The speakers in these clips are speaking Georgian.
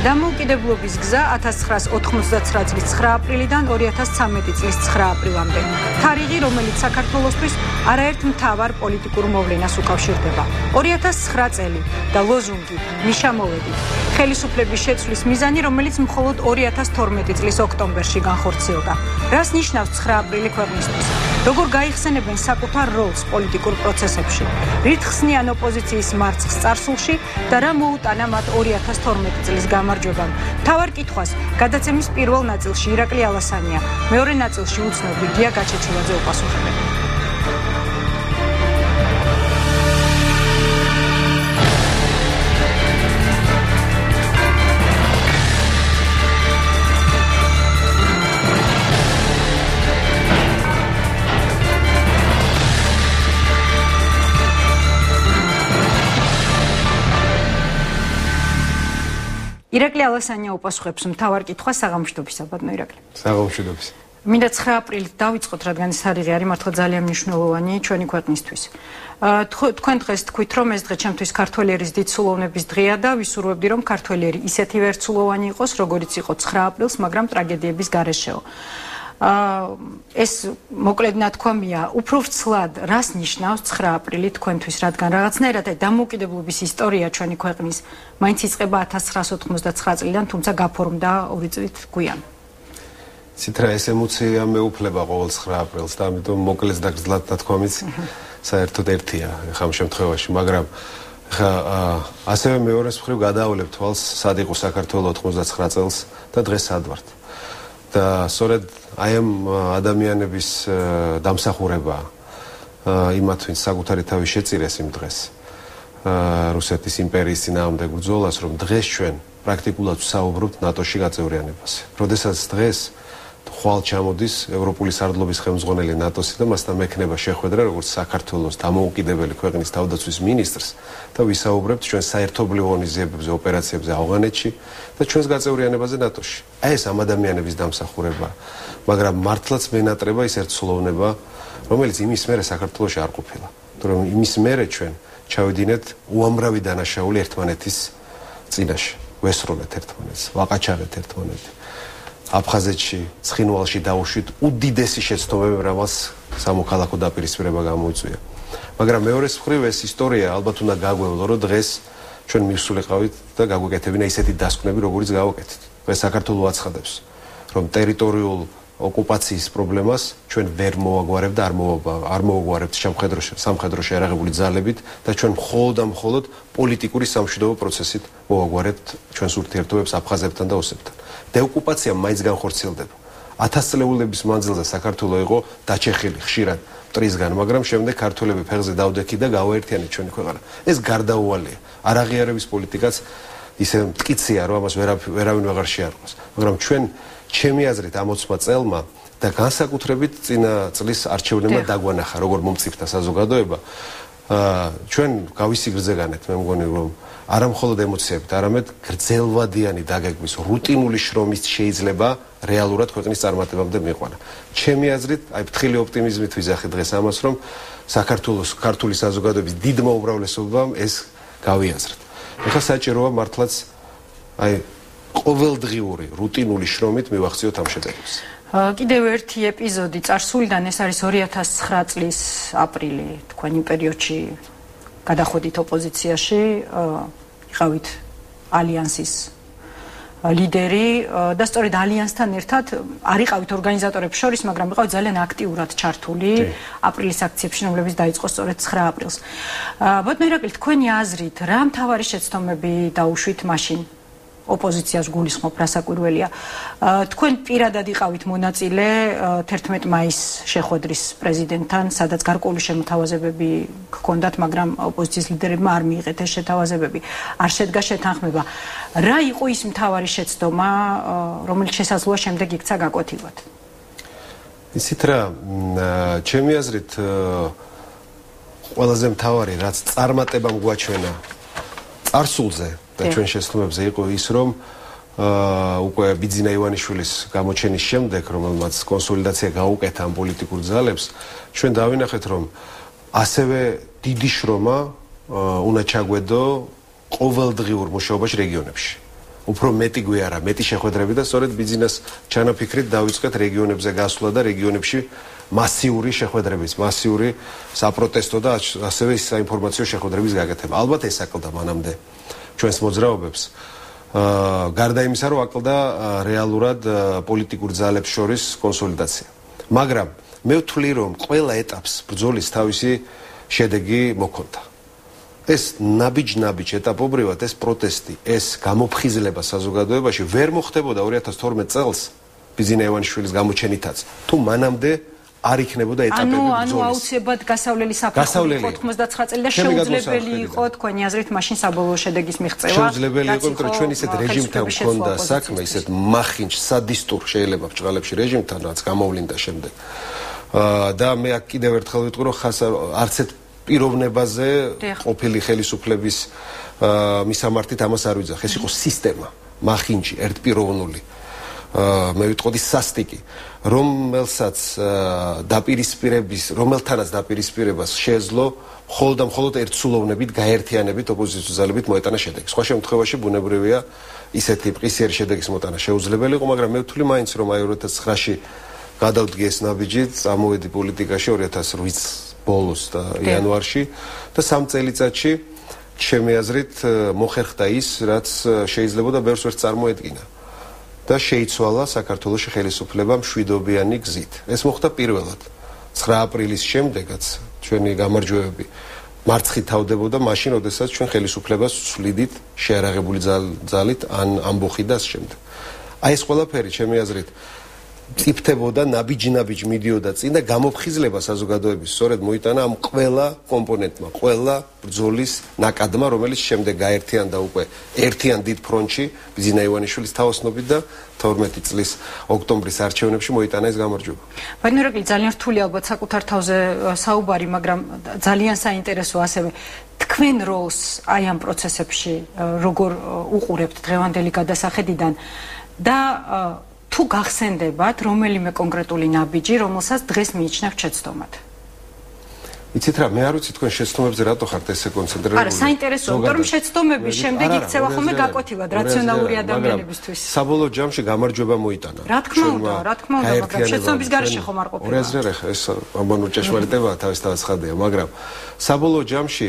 დამოუკიდებლობის გზა 1999 წლის 9 აპრილიდან 2013 წლის 9 აპრილამდე. თარიღი, რომელიც საქართველოსთვის არაერთ მთავარ პოლიტიკურ მოვლენას უკავშირდება. 2009 წელი და ლოზუნგი მიშამოვედი. ხელისუფლების შეცვლის მიზანი, რომელიც მხოლოდ 2012 წლის ოქტომბერში განხორციელდა. რას ნიშნავს 9 აპრილი ქვეყნისთვის? როგორ გაიხსენებენ საკუთარ როლს პოლიტიკურ პროცესებში? რით ხსნიან ოპოზიციის მარცხს წარსულში და რა მოუტანა მათ 2012 წლის გამარჯვებამ? მთავარ კითხვას გადაცემის პირველ ნაწილში ირაკლი ალასანია, მეორე ნაწილში უცნობი გია გაჩეჩილაძე უპასუხებენ. ირაკლი ალასანია უპასუხებს მთავარ კითხვას საღამოშტობისა, ბატონო ირაკლი. საღამოშტობის. მინდა 9 აპრილით დავიწყოთ, რადგან ეს თარიღი არის მართლა ძალიან მნიშვნელოვანი ჩვენი ქვეყნისთვის. თქვენ დღეს თქვით, რომ ეს დღე ჩემთვის ქართველი ერის დიდ სულოვნების დღეა და ვისურვებდი, რომ ქართველი ერი ისეთივე ერთსულოვანი იყოს, როგორიც იყო 9 აპრილს, მაგრამ ტრაგედიების გარეშეო. ეს მოკლედ ნათქვამია, უფრო ვრცლად რას ნიშნავს 9 აპრილი თქვენთვის, რადგან რაღაცნაირად დამოუკიდებლობის ისტორია ჩვენი ქვეყნის მაინც იწყება 1999 წლიდან, თუმცა გაფორმდა 2 წლით გვიან. ცითრა ეს ემოცია მეუფლება ყოველ 9 აპრილს და ამიტომ მოკლედ და გრძლად ნათქვამიც საერთოდ ერთია ხამ შემთხვევაში, მაგრამ ხა ასევე მეორეს მხრივ გადაავლებ თვალს სად იყო საქართველოს 99 წელს და დღეს სად ვართ. და სწორედ აი ამ ადამიანების დამსახურება იმათ ვინც საკუთარი თავი შეწირეს იმ დღეს რუსეთის იმპერიის წინააღმდეგ ბრძოლას, რომ დღეს ჩვენ პრაქტიკულად ვსაუბრობთ ნატოში გაწევრიანებაზე. როდესაც დღეს ხვალ ჩამოდის ევროპული სარდლობის ხელმძღვანელი ნატოსი და მასთან მექნება შეხვედრა როგორც საქართველოს დამოუკიდებელი ქვეყნის თავდაცვის მინისტრს და ვისაუბრებთ ჩვენ საერთობლივ ღონისძიებებზე, ოპერაციებზე ავღანეთში და ჩვენს გაწევრიანებაზე ნატოში. აი ეს ამ ადამიანების დამსახურება, მაგრამ მართლაც მენატრება ის ერთსულოვნება, რომელიც იმის მერე საქართველოში არ ყოფილა. თუმცა იმის მერე ჩვენ ჩავიდინეთ უამრავი დანაშაული ერთმანეთის წინაშე, ვესროლეთ ერთმანეთს, ვაყაჩაღეთ ერთმანეთი. აფხაზეთში, ცხინვალში დაუშვით უდიდესი შეცდომები, რომელს სამოქალაქო დაპირისპირება გამოიწვია. მაგრამ მეორეს მხრივ ეს ისტორია ალბათ უნდა გაგვევლო, რომ დღეს ჩვენ მივსულიყავით და გაგვეკეთებინა ისეთი დასკვნები, როგორიც გავაკეთეთ. დღეს საქართველოს აცხადებს, რომ ტერიტორიულ ოკუპაციის პრობლემას ჩვენ ვერ მოვაგვარებთ და არ მოვაგვარებთ სამხედრო შეერაღებული ძალებით და ჩვენ მხოლოდ და მხოლოდ პოლიტიკური სამშვიდობო პროცესით მოვაგვარებთ ჩვენს ურთიერთობებს აფხაზებთან და ოსებთან. დეოკუპაცია მაინც განხორციელდება. 1000 წლეულების მანძილზე საქართველოს იყო დაჩეხილი ხშირად მტრისგან, მაგრამ შემდეგ ქართველები ფეხზე დავდექით და გავაერთიანეთ ჩვენი ქვეყანა. ეს გარდაუვალია. არაღიარების პოლიტიკაც ისე მტკიცია, რომ ამას ვერავინ ვეღარ შეარყოს. მაგრამ ჩვენ ჩემი აზრით ამ 20 წელმა და განსაკუთრებით წინა წლის არჩევნებმა დაგვანახა, როგორ მომწიფდა საზოგადოება. ჩვენ გავისიგრძეგანეთ, მე მგონი, რომ არა მხოლოდ ემოციებით, არამედ გრძელვადიანი დაგეგმვის, რუტინული შრომის შეიძლება რეალურად ქვეყნის წარმატებამდე მიიყვანა. ჩემი აზრით, აი ფრთხილი ოპტიმიზმით ვიზახი დღეს ამას, რომ საქართველოს ქართული საზოგადოების დიდმა უმრავლესობამ ეს გავიაზრეთ. ეხლა საჭიროა მართლაც აი ყოველდღიური რუტინული შრომით მივახციოთ ამ შეტევებს. კიდევ ერთი ეპიზოდი წარსულიდან, ეს არის 2009 წლის აპრილი, თქვენი პერიოდში გადახვედით ოპოზიციაში, იყავით ალიანსის ლიდერი და სწორედ ალიანსთან ერთად არ იყავით ორგანიზატორებს შორის, მაგრამ იყავით ძალიან აქტიურად ჩართული აპრილის აქციებში, რომლებიც დაიწყო სწორედ 9 აპრილს. ბატონო ირაკლი, თქვენი აზრით, რა მთავარი შეცდომები დაუშვით მაშინ ოპოზიციას გულისხმობ, რა საკვირველია. თქვენ პირადად იყავით მონაწილე 11 მაისს შეხვედრის პრეზიდენტთან, სადაც გარკვეული შემოთავაზებები ჰქონდათ, მაგრამ ოპოზიციის ლიდერებმა არ მიიღეთ ეს შეთავაზებები, არ შედგა შეთანხმება. რა იყო ის მთავარი შეცდომა, რომელიც შესაძლოა შემდეგ იქცა გაკვეთილად? ისიც რა, ჩემი აზრით ყველაზე მთავარი, რაც წარმატებამ გვაჩვენა წარსულზე და ჩვენ შეცდომებზე იყო ის, რომ უკვე ბიძინა ივანიშვილის გამოჩენის შემდეგ, რომელმაც კონსოლიდაცია გაუკეთა ამ პოლიტიკურ ძალებს, ჩვენ დავინახეთ, რომ ასევე დიდი შრომა უნდა ჩაგვედო ყოველდღიურ მუშაობაში რეგიონებში. უფრო მეტი გვიარა, მეტი შეხვედრები და სწორედ ბიზნეს ჩანაფიქრით დავიწყეთ რეგიონებზე გასვლა და რეგიონებში მასიური შეხვედრების, მასიური საპროტესტო და ასევე საინფორმაციო შეხვედრების გაკეთება. ალბათ ეს აკლდა მანამდე ჩვენს მოძრაობებს. გარდა იმისა, რომ აკლდა რეალურად პოლიტიკურ ძალებს შორის კონსოლიდაცია. მაგრამ მე ვთვლი, რომ ყველა ეტაპს ბრძოლის თავისი შედეგი მოქონდა. ეს ნაბიჯ ეტაპობრივად ეს პროტესტი, ეს გამოფხიზლება საზოგადოებაში ვერ მოხდებოდა 2012 წელს ბიზინა ივანიშვილის გამოჩენითაც. თუ მანამდე არ იქნებოდა ეტაპები ბრძოლის. ანუ აუცილებლად გასავლელი საფრთხე იყო 99 წელი და შეუძლებელი იყო თქვენი აზრით მაშინ საბოლოო შედეგის მიღწევა. შეუძლებელი იყო, იმიტომ რომ ჩვენ ისეთ რეჟიმთან გვქონდა საქმე, ისეთ მახინჯ სადისტურ შეიძლება ბრჭყალებში რეჟიმთან, რაც გამოვლინდა შემდეგ. და მე აქ კიდევ ერთხელ ვიტყვი, რომ არც ერთ პიროვნებაზე ყოფილი ხელისუფლების მისამართით ამას არ ვიძახ. ეს იყო სისტემა, მახინჯი, ერთპიროვნული. მე ვიტყოდი სასტიკი, რომელთანაც დაპირისპირებას შეეძლო მხოლოდ ერთსულოვნებით, გაერთიანებით ოპოზიციური ძალებით მოეტანა შედეგი. სხვა შემთხვევაში ბუნებრივია ისეთი მყისიერი შედეგის მოტანა შეუძლებელი იყო, მაგრამ მე ვთვლი მაინც რომ აი 2009-ში გადავდგე ეს ნაბიჯი, წამოვედი პოლიტიკაში 2008 ბოლოს და იანვარში და 3 წელიწადში ჩემი აზრით მოხერხდა ის, რაც შეიძლება და ბევრს ვერ წარმოედგინა. და შეიცვალა საქართველოში ხელისუფლება მშვიდობიანი გზით. ეს მოხდა პირველად 9 აპრილის შემდეგაც ჩვენი გამარჯვებები მარცხით თავდებოდა მაშინ, როდესაც ჩვენ ხელისუფლებას ვცვლიდით შეარაღებული ძალით ან ამბოხი და ამ შემდეგ. აი ეს ყველაფერი ჩემი აზრით წიფთებოდა ნაბიჯ მიდიოდა წინ და გამოფხიზლება საზოგადოების სწორედ მოიტანა ამ ყველა კომპონენტმა, ყველა ბრძოლის ნაკადმა, რომელიც შემდეგ გაერთიანდა უკვე ერთიან დიდ ფრონტში ბიზინა ივანიშვილის თაოსნობით და 12 წლის ოქტომბრის არჩევნებში მოიტანა ეს გამარჯვება. ბატონო ირაკლი, ძალიან რთული ალბათ საკუთარ თავზე საუბარი, მაგრამ ძალიან საინტერესო ასევე თქვენ როლს აი ამ პროცესებში როგორ უყურებთ დღევანდელი გადასახედიდან და თუ გახსენდებათ რომელიმე კონკრეტული ნაბიჯი, რომელსაც დღეს მიიჩნევთ შეცდომად. იცით რა, მე არ ვიცი თქვენ შეცდომებზე რატო ხართ ესე კონცენტრირებული. არა, საინტერესოა, იმიტომ რომ შეცდომების შემდეგ იქცევა ხოლმე გაკვეთილად რაციონალური ადამიანებისთვის. საბოლოო ჯამში გამარჯვება მოიტანა. რა თქმა უნდა, მაგრამ შეცდომების გარეშე ხომ არ ყოფილა. ორი აზრი ხა ეს ამბანო ჭეშმარიტებაა თავის ხადია, მაგრამ საბოლოო ჯამში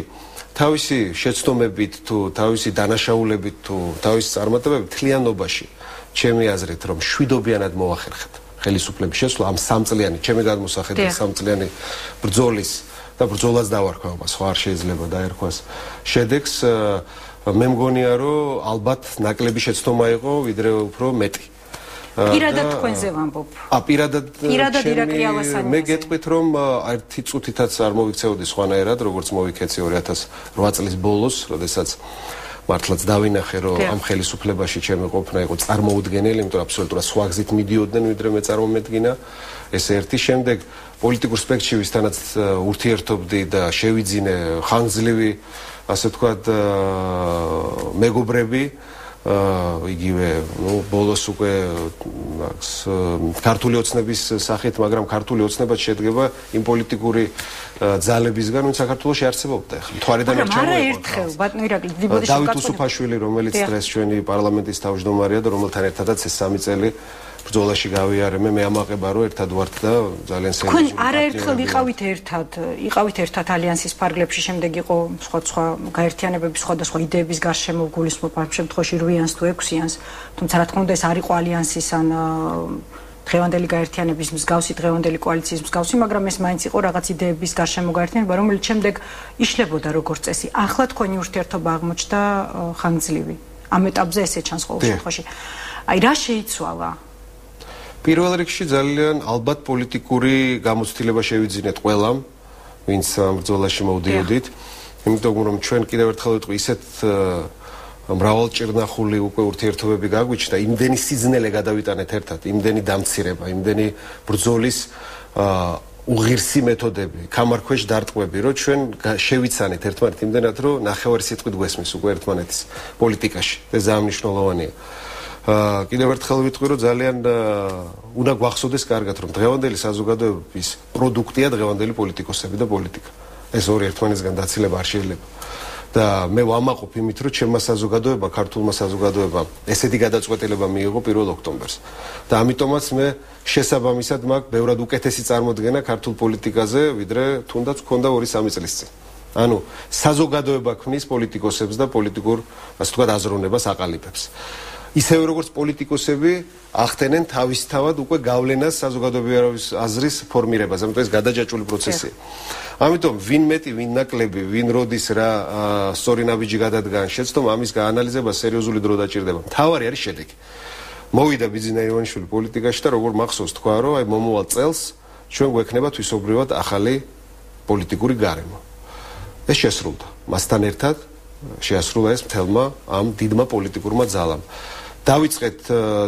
თავისი შეცდომებით თუ თავისი დანაშაულებით თუ თავისი წარმატებებით თლიანობაში ჩემი აზრით რომ შვიდობიანად მოახერხეთ ხელისუფლების შესვლა ამ 3 წლიანი ჩემი გადმოსახედით 3 წლიანი ბრძოლის და ბრძოლას დავარქვა, სხვა არ შეიძლება დაერქვას შედეგს. მე მგონია რომ ალბათ ნაკლები შეცდომა იყო ვიდრე უფრო მეტი. პირადად თქვენზე ვამბობ. პირადად ირაკლი ალასანიძე. მე გეტყვით რომ ერთი წუთითაც არ მოვიქცეოდი სხვანაირად, როგორც მოვიქეცი 2008 წლის ბოლოს, როდესაც მართლაც დავინახე რომ ამ ხელისუფლებაში ჩემი ყოფნა იყო წარმოუდგენელი, იმიტომ რომ აბსოლუტურად სხვა გზით მიდიოდნენ ვიდრე მე წარმომედგინა. ეს ერთი შემდეგ პოლიტიკურ სპექტრში ვისთანაც ურთიერთობდი და შევიძინე ხანგრძლივი ასე ვთქვათ მეგობრები, იგივე ბოლოს უკვე ქართული ოცნების სახით, მაგრამ ქართული ოცნება შედგება იმ პოლიტიკური ძალებისგან, ვინც საქართველოში არსებობდა. მთვარიდან არ ჩამოეყო. არა ერთხელ, ბატონო ირაკლი, დავით უსუფაშვილი, რომელიც დღეს ჩვენი პარლამენტის თავმჯდომარეა და რომელთან ერთადაც ეს 3 წელი ბრძოლაში გავიარემე, მე ამაყება რომ ერთად ვართ და ძალიან სერიოზული. თქვენ არაერთხელ იყავით ერთად ალიანსის ფარგლებში, შემდეგ იყო სხვა გაერთიანებების სხვადასხვა იდეების გარშემო გულისხმობ ამ შემთხვევაში 8-იანს თუ 6-იანს, თუმცა რა თქმა უნდა ეს არ იყო ალიანსის ან დღევანდელი გაერთიანების მსგავსი, დღევანდელი კოალიციის მსგავსი, მაგრამ ეს მაინც იყო რაღაც იდეების გარშემო გაერთიანება, რომელიც შემდეგ იშლებოდა როგორც წესი. ახლა თქვენი ურთიერთობა აღმოჩნდა ხანგრძლივი. ამ ეტაპზე ესე ჩანს ყოველ შემთხვევაში. აი რა შეიცვალა? პირველ რიგში ძალიან ალბათ პოლიტიკური გამოცდილება შევიძინეთ ყველამ, ვინც ამ ბრძოლაში მოვდიოდით, იმიტომ რომ ჩვენ კიდევ ერთხელ ვიტყვი, ისეთ მრავალჭირნახული უკვე ურთიერთობები გაგვიჩნდა, იმდენი სიძნელე გადავიტანეთ ერთად, იმდენი დამცირება, იმდენი ბრძოლის უღირსი მეთოდები, კამარქვეშ დარტყმები, რომ ჩვენ შევიცანეთ ერთმანეთ იმდენად, რომ ნახევარი სიტყვით გვესმის უკვე ერთმანეთის პოლიტიკაში. ეს ძალიან მნიშვნელოვანია. კიდევ ერთხელ ვიტყვი, რომ ძალიან უნდა გვახსოვდეს კარგად, რომ დღევანდელი საზოგადოების პროდუქტია დღევანდელი პოლიტიკოსები და პოლიტიკა. ეს ორი ერთმანეთისგან დაცილება არ შეიძლება. და მე ვამაყობ იმით, რომ ჩემმა საზოგადოებამ, ქართულმა საზოგადოებამ ესეთი გადაწყვეტილება მიიღო 1 ოქტომბერს. და ამიტომაც მე შესაბამისად მაქვს ბევრად უკეთესი წარმოდგენა ქართულ პოლიტიკაზე, ვიდრე თუნდაც მქონდა 2-3 წლის წინ. ანუ საზოგადოება ქმნის პოლიტიკოსებს და პოლიტიკურ, ასე ვთქვათ, აზროვნებას აყალიბებს. ისევე როგორც პოლიტიკოსები ახდენენ თავისთავად უკვე გავლენას საზოგადოებრივი აზრის ფორმირებას, ამიტომ ეს გადაჯაჭვული პროცესია. ამიტომ ვინ მეტი, ვინ ნაკლები, ვინ როდის რა სწორი ნაბიჯი გადადგან, შეცდომ ამის გაანალიზება სერიოზული დრო დაჭირდება. მთავარი არის შედეგი. მოვიდა ბიძინა ივანიშვილი პოლიტიკაში და როგორ მახსოვს თქვა, რომ აი მომავალ წელს ჩვენ გვექნება თვისობრივად ახალი პოლიტიკური გარემო. ეს შესრულდა. მასთან ერთად შეასრულა ეს მთელმა ამ დიდმა პოლიტიკურმა ძალამ. დავიწყეთ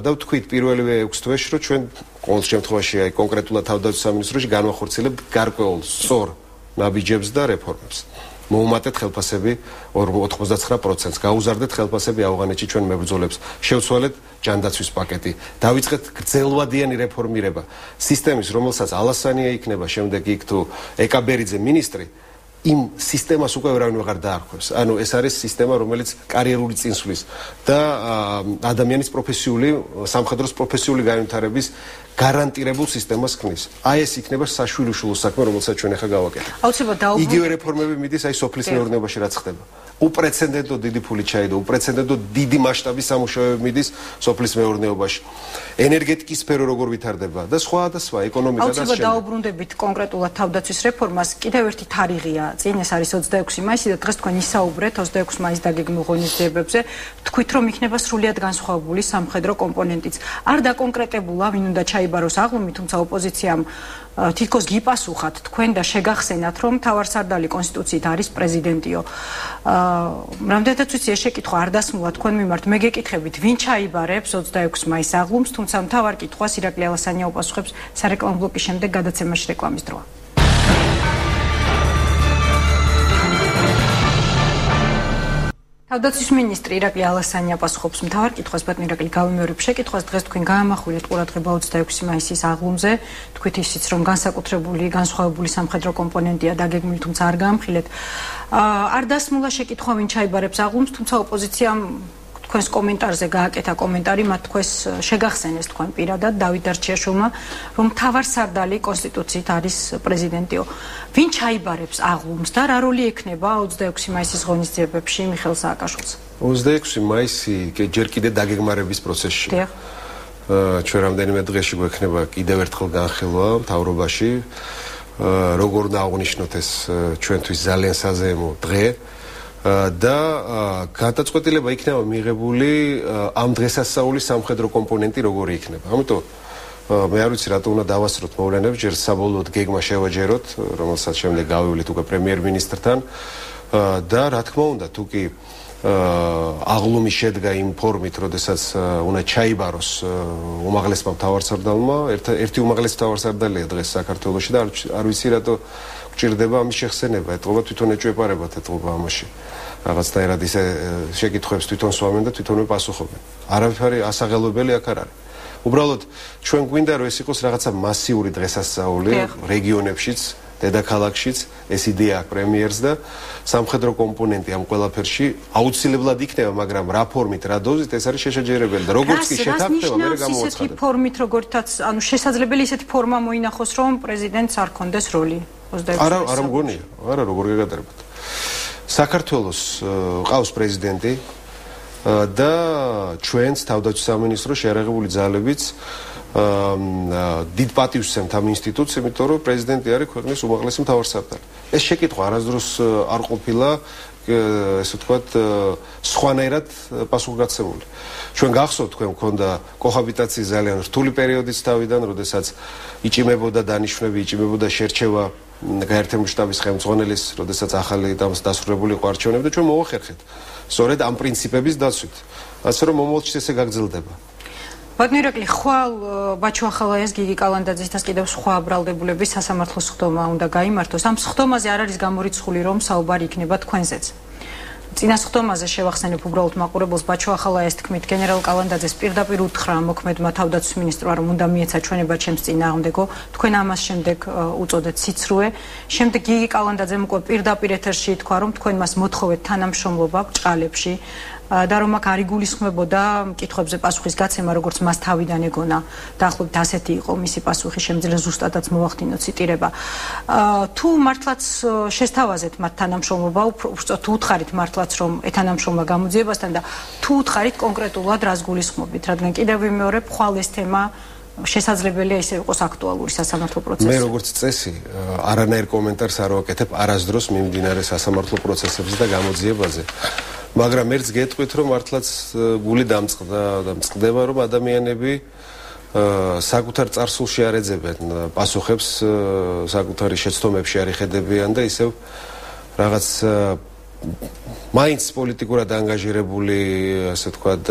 და ვთქვით პირველივე 6 თვეში, რომ ჩვენ ყოველ შემთხვევაში აი კონკრეტულად თავდაცვის სამინისტროში განვახორციელებთ გარკვეულ სწორ ნაბიჯებს და რეფორმებს. მოუმატეთ ხელფასები 89%-ს, გაუზარდეთ ხელფასები ავღანეთში ჩვენ მებრძოლებს, შევცვალეთ ჯანდაცვის პაკეტი, დავიწყეთ გრძელვადიანი რეფორმირება სისტემის, რომელსაც ალასანია იქნება შემდეგ იქ თუ ეკაბერიძე მინისტრი, იმ სისტემას უკვე ვერავინ აღარ დაარქვევს. ანუ ეს არის სისტემა, რომელიც კარიერული წინსვლის და ადამიანის პროფესიული, სამხედროს პროფესიული განვითარების გარანტირებულ სისტემას ქმნის. აი ეს იქნება საშვილიშვილო საქმე, რომელსაც ჩვენ ახლა გავაკეთებთ. აუცილებლად დაუბრუნდებით. იგივე რეფორმები მიდის აი სოფლის მეურნეობაში რაც ხდება. უპრეცედენტო დიდი ფული ჩაიდო, უპრეცედენტო დიდი მასშტაბის სამუშაოები მიდის სოფლის მეურნეობაში. ენერგეტიკის სფერო როგორ ვითარდება და სხვა ეკონომიკა და აუცილებლად დაუბრუნდებით კონკრეტულად თავდაცვის რეფორმას. კიდევ ერთი თარიღია წინ, ეს არის 26 მაისი და დღეს თქვენ ისაუბრეთ 26 მაისს დაგეგმილ ღონისძიებებზე. თქვით, რომ იქნება სრულიად განსხვავებული სამხედრო კომპონენტიც. არ დაკონკრეტებულა, ვინ უნდა ჩაიბაროს აღლუმი, თუმცა ოპოზიციამ თითქოს გიპასუხათ თქვენ და შეგახსენათ, რომ მთავარსარდალი კონსტიტუციით არის პრეზიდენტიო. რამდენადაც ვიცი, ეს შეკითხვა არ დასმულა თქვენ მიმართ. მე გეკითხებით, ვინ ჩაიბარებს 26 მაისს აღლუმს, თუმცა მთავარ კითხვას ირაკლი ალასანია უპასუხებს სარეკლამო ბლოკის შემდეგ გადაცემაში რეკლამის დროა. თავდაცვის მინისტრი ირაკლი ალასანია პასუხობს მთავარ კითხვას, ბატონო ირაკლი, გავიმეორებ შეკითხვას. დღეს თქვენ გაამახვილეთ ყურადღება 26 მაისის აღლუმზე. თქვით ისიც, რომ განსაკუთრებული, განსხვავებული სამხედრო კომპონენტია დაგეგმილი, თუმცა არ გაამხილეთ. არ დასმულა შეკითხვა, ვინ ჩაიბარებს აღლუმს, თუმცა ოპოზიციამ თქვენს კომენტარზე გააკეთა კომენტარი, მათ თქვენს შეგახსენეს თქვენ პირადად დავით დარჩიაშვილმა, რომ მთავარსარდალი კონსტიტუციით არის პრეზიდენტიო. ვინ ჩაიბარებს აღლუმს და რა როლი ექნება 26 მაისის ღონისძიებებში მიხეილ სააკაშვილს? 26 მაისი ჯერ კიდე დაგეგმარების პროცესში. ჩვენ რამდენიმე დღეში გვექნება კიდევ ერთხელ განხილვა მთავრობაში, როგორ უნდა აღვნიშნოთ ეს ჩვენთვის ძალიან საზეიმო დღე. და გადაწყვეტილება იქნება მიღებული ამ დღესასწაულის სამხედრო კომპონენტი როგორი იქნება. ამიტომ მე არ ვიცი რატო უნდა დავასრულოთ მოვლენებს, ჯერ საბოლოოდ გეგმა შევაჯეროთ, რომელსაც შემდეგ გავივლით უკვე პრემიერ-მინისტრთან და რა თქმა უნდა, თუ კი აღლუმი შედგა იმ ფორმით, როდესაც უნდა ჩაიბაროს უმაღლესმა მთავარსარდალმა, ერთი უმაღლესი მთავარსარდალია დღეს საქართველოში და არ ვიცი რატო გჭირდება ამის შეხსენება, ეთყობა თვითონ ეჭვეპარებათ ეთყობა ამაში. რაღაცნაირად ისე შეკითხვებს თვითონ სვამენ და თვითონვე პასუხობენ. არავითარი ასაღელვებელი აქ არ არის. უბრალოდ ჩვენ გვინდა რომ ეს იყოს რაღაცა მასიური დღესასწაული რეგიონებშიც, დედაქალაქშიც, ეს იდეა აქვს პრემიერს და სამხედრო კომპონენტი ამ ყველაფერში აუცილებლად იქნება, მაგრამ რა ფორმით, რა დოზით ეს არის შესაძლებელი და როგორც კი შეთანხმდება, მე გამოვაცხადება. ისეთი ფორმით, როგორთაც, ანუ შესაძლებელი ისეთი ფორმა მოინახოს, რომ პრეზიდენტს არ კონდეს როლი 26 მაისს. არა მგონია, არა როგორ გეგადარებათ. საქართველოს ყავს პრეზიდენტი და ჩვენს თავდაცვის სამინისტრო შეერაღებული ძალებიც დიდ პატივს სცემთ ამ ინსტიტუტს, იმიტომ რომ პრეზიდენტი არის ქვეყნის უმაღლესი მთავარსარდალი. ეს შეკითხვა არასდროს არ ყოფილა, ესე ვთქვათ, სხვანაირად პასუხგაცემული. ჩვენ გახსოვთ, თქვენ მქონდა კოჰაბიტაციის ძალიან რთული პერიოდიც თავიდან, როდესაც იჭიმებოდა დანიშვნები, იჭიმებოდა შერჩევა გაერთიანებული შტაბის ხელმძღვანელის, როდესაც ახალი დასრულებული იყო არჩევნები და ჩვენ მოვახერხეთ სწორედ ამ პრინციპების დაცვით. ასე რომ მომავალში ესე გაგრძელდება. ბატონო ირაკლი, ხვალ ბაჩო ახალაიას, გიგი კალანდაძის და კიდევ სხვა ბრალდებულების სასამართლო სხდომა უნდა გაიმართოს. ამ სხდომაზე არ არის გამორიცხული, რომ საუბარი იქნება თქვენზეც. წინასხდომაზე შევახსენებ უბრალოდ მაყურებელს ბაჩო ახალაიას თქმით გენერალ კალანდაძეს პირდაპირ უთხრა მოქმედმა თავდაცვის მინისტრმა რომ უნდა მიეცა ჩვენება ჩემს წინააღმდეგო თქვენ ამას შემდეგ უწოდეთ სიცრუე შემდეგ გიგი კალანდაძემ უკვე პირდაპირ ეთერში თქვა რომ თქვენ მას მოთხოვეთ თანამშრომლობა ბრჭყალებში და რომ აქ არ იგულისხმებოდა მკითხვებზე პასუხის გაცემა როგორც მას თავიდან ეგონა დაახლოებით ასეთი იყო მისი პასუხი შემიძლია ზუსტადაც მოვახდინო ციტირება თუ მართლაც შესთავაზეთ მათ თანამშრომლობა უბრალოდ თუ უთხარით მართლაც რომ ეთანამშრომლა გამოძიებასთან და თუ უთხარით კონკრეტულად რას გულისხმობით რადგან კიდევ ვიმეორებ ხვალ ეს თემა შესაძლებელია ისე იყოს აქტუალური სასამართლო პროცესში. მე როგორც წესი არანაირ კომენტარს არ ვაკეთებ არასდროს მიმდინარე სასამართლო პროცესებზე და გამოძიებაზე. მაგრამ ერთს გეტყვით რომ მართლაც გული დამწყდა და მწყდება რომ ადამიანები საკუთარ წარსულში არ ეძებენ პასუხებს საკუთარი შეცდომებში არ იხედებიან და ისევ რაღაც მაინც პოლიტიკურად ანგაჟირებული ასე ვთქვათ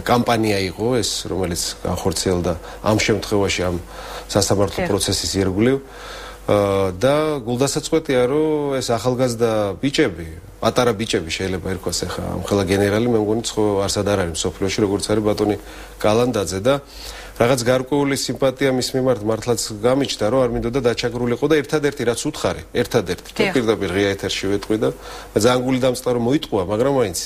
კამპანია იყო ეს რომელიც განხორციელდა ამ შემთხვევაში ამ სასამართლო პროცესის ირგვლივ და გულდასაწყვეტია რომ ეს ახალგაზრდა ბიჭები პატარა ბიჭები შეიძლება ერქვას ახლა ამ ხელა გენერალი მე მგონი ხო არსად არ არის სოფლიოში როგორც არის ბატონი კალანდაძე და რაღაც გარკვეული სიმპათია მის მიმართ მართლაც გამიჩნდა რომ არ მინდოდა დაჩაგრულიყო და ერთადერთი რაც უთხარი ერთადერთი თუ პირდაპირ ღია ეთერში ვეტყვი და ძალიან გული დამწყდა რომ მოიტყვა მაგრამ მაინც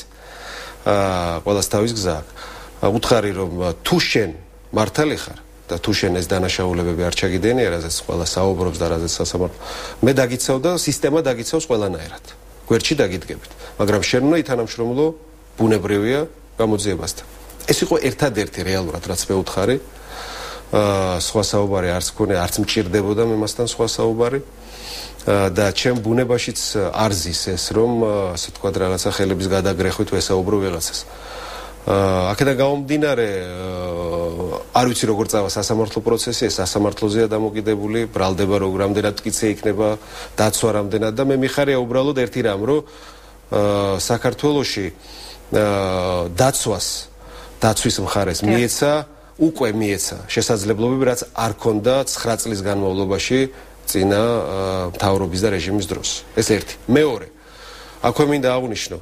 ყველას თავის გზა აქვს უთხარი რომ თუ შენ მართალი ხარ და თუ შენ ეს დანაშაულებები არ ჩაგიდენია რაზეც ყველა საუბრობს და რაზეც სასამართლო მე დაგიცავ და სისტემა დაგიცავს ყველანაირად გვერდში დაგიდგებით მაგრამ შენ უნდა ითანამშრომლო ბუნებრივია გამოძიებასთან ეს იყო ერთადერთი რეალურად რაც მე უთხარი სხვა საუბარი არც გქონია არც მჭირდებოდა მე მასთან სხვა საუბარი და ჩემ ბუნებაშიც არ ზის ეს რომ ასე ვთქვათ რაღაცა ხელების გადაგრეხვით ვესაუბრო ვიღაცას აქედან გამომდინარე არ ვიცი როგორ წავა სასამართლო პროცესი ეს სასამართლოზეა დამოკიდებული ბრალდება რომ რამდენად მტკიცე იქნება დაცვა რამდენად და მე მიხარია უბრალოდ ერთი რამ რომ საქართველოში დაცვის მხარეს მიეცა უკვე მიეცა შესაძლებლობები რაც არ ქონდა 9 წლის განმავლობაში წინა მთავრობის და რეჟიმის დროს ეს ერთი მეორე აქვე მინდა აღვნიშნო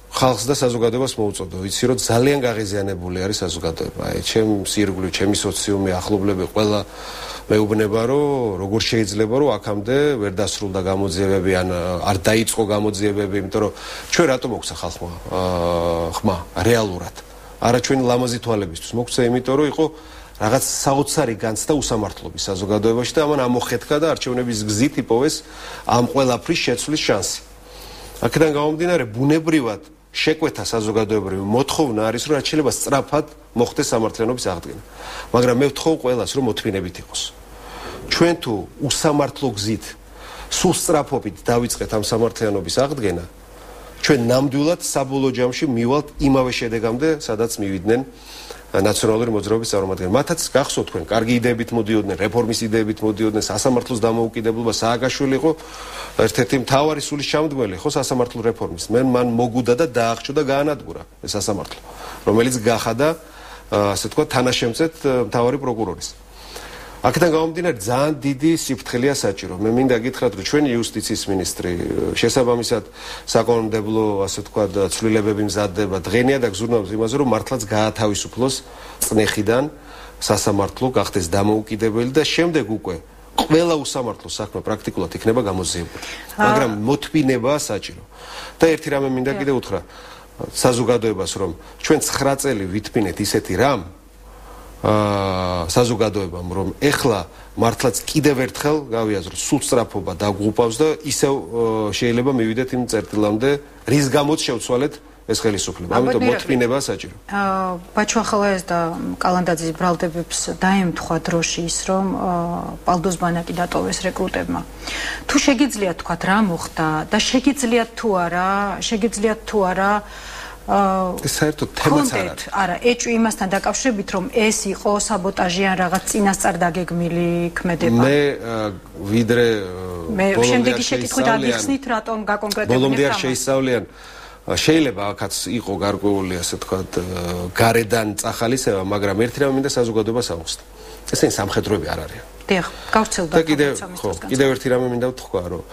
ხალხს და საზოგადოებას მოუწოდო ვიცი რომ ძალიან გაღიზიანებული არის საზოგადოება აი ჩემს ირგვლივ ჩემი სოციუმი ახლობლები ყველა მეუბნება რომ როგორ შეიძლება რომ აქამდე ვერ დასრულდა გამოძიებები ან არ დაიწყო გამოძიებები იმიტომ რომ ჩვენ რატომ მოგვცა ხალხმა ხმა რეალურად არა ჩვენი ლამაზი თვალებისთვის მოგვცა იმიტომ რომ იყო რაღაც საოცარი განცდა უსამართლობის საზოგადოებაში და ამან ამოხეთქა და არჩევნების გზით იპოვეს ამ ყველაფრის შეცვლის შანსი აქედან გამომდინარე ბუნებრივად შეკვეთა საზოგადოებრივი მოთხოვნა არის რომ რაც შეიძლება სწრაფად მოხდეს სამართლიანობის აღდგენა მაგრამ მე ვთხოვ ყველას რომ მოთმინებით იყოს ჩვენ თუ უსამართლო გზით სულ სწრაფობით დავიწყეთ ამ სამართლიანობის აღდგენა ჩვენ ნამდვილად საბოლოო ჯამში მივალთ იმავე შედეგამდე სადაც მივიდნენ ნაციონალური მოძრაობის წარმომადგენლები მათაც გახსოვთ თქვენ კარგი იდეებით მოდიოდნენ რეფორმის იდეებით მოდიოდნენ სასამართლოს დამოუკიდებლობა სააკაშვილი იყო ერთ-ერთი მთავარი სულის ჩამდგმელი ხო სასამართლო რეფორმის მან მოგუდა და დაახჭო და გაანადგურა ეს სასამართლო რომელიც გახადა ასე თქვა თანაშემწედ მთავარი პროკურორის აქედან გამომდინარე ძალიან დიდი სიფრთხილეა საჭირო მე მინდა გითხრათ რომ ჩვენი იუსტიციის მინისტრი შესაბამისად საკანონმდებლო ასე თქვა ცვლილებები მზადდება დღენია და გზურნავს იმაზე რომ მართლაც გაათავისუფლოს წნეხიდან სასამართლო გახდეს დამოუკიდებელი და შემდეგ უკვე ყველა უსამართლო საქმე პრაქტიკულად იქნება გამოძიებული მაგრამ მოთმინებაა საჭირო და ერთი რამე მინდა კიდე უთხრა საზოგადოებას რომ ჩვენ 9 წელი ვითმინეთ ისეთი რამ საზოგადოებამ რომ ეხლა მართლაც კიდევ ერთხელ გავიაზროთ სულ სწრაფობა დაგუყავს და ისევ შეიძლება მივიდეთ იმ წერტილამდე რის გამოც შევცვალეთ ეს ხელისუფლება ამიტომ მოთმინებაა საჭირო ბაჩო ახალაიას და კალანდაძის ბრალდებებს დაემთხვა დროში ის რომ პალდოს ბანაკი დატოვეს რეკრუტებმა თუ შეგიძლიათ თქვათ რა მოხდა და შეგიძლიათ თუ არა ეს საერთოდ თემაც არ არის. არა, ეჭვი იმასთან დაკავშირებით, რომ ეს იყო საბოტაჟი ან რაღაც წინასწარ დაგეგმილი ქმედება. მე ვიდრე შემდეგი შეკითხვით აგიხსნით, რატომ გაკონკრეტებინებთ? ბოლომდე არ შეისწავლიან. შეიძლება აქაც იყო გარკვეული, ასე ვთქვათ, გარედან წახალისება, მაგრამ ერთი რამე მინდა საზოგადოებას აუხსნა. ესენი სამხედროები არ არიან. დიახ, გავრცელდა კიდევ ერთი რამე მინდა ვთქვა, რომ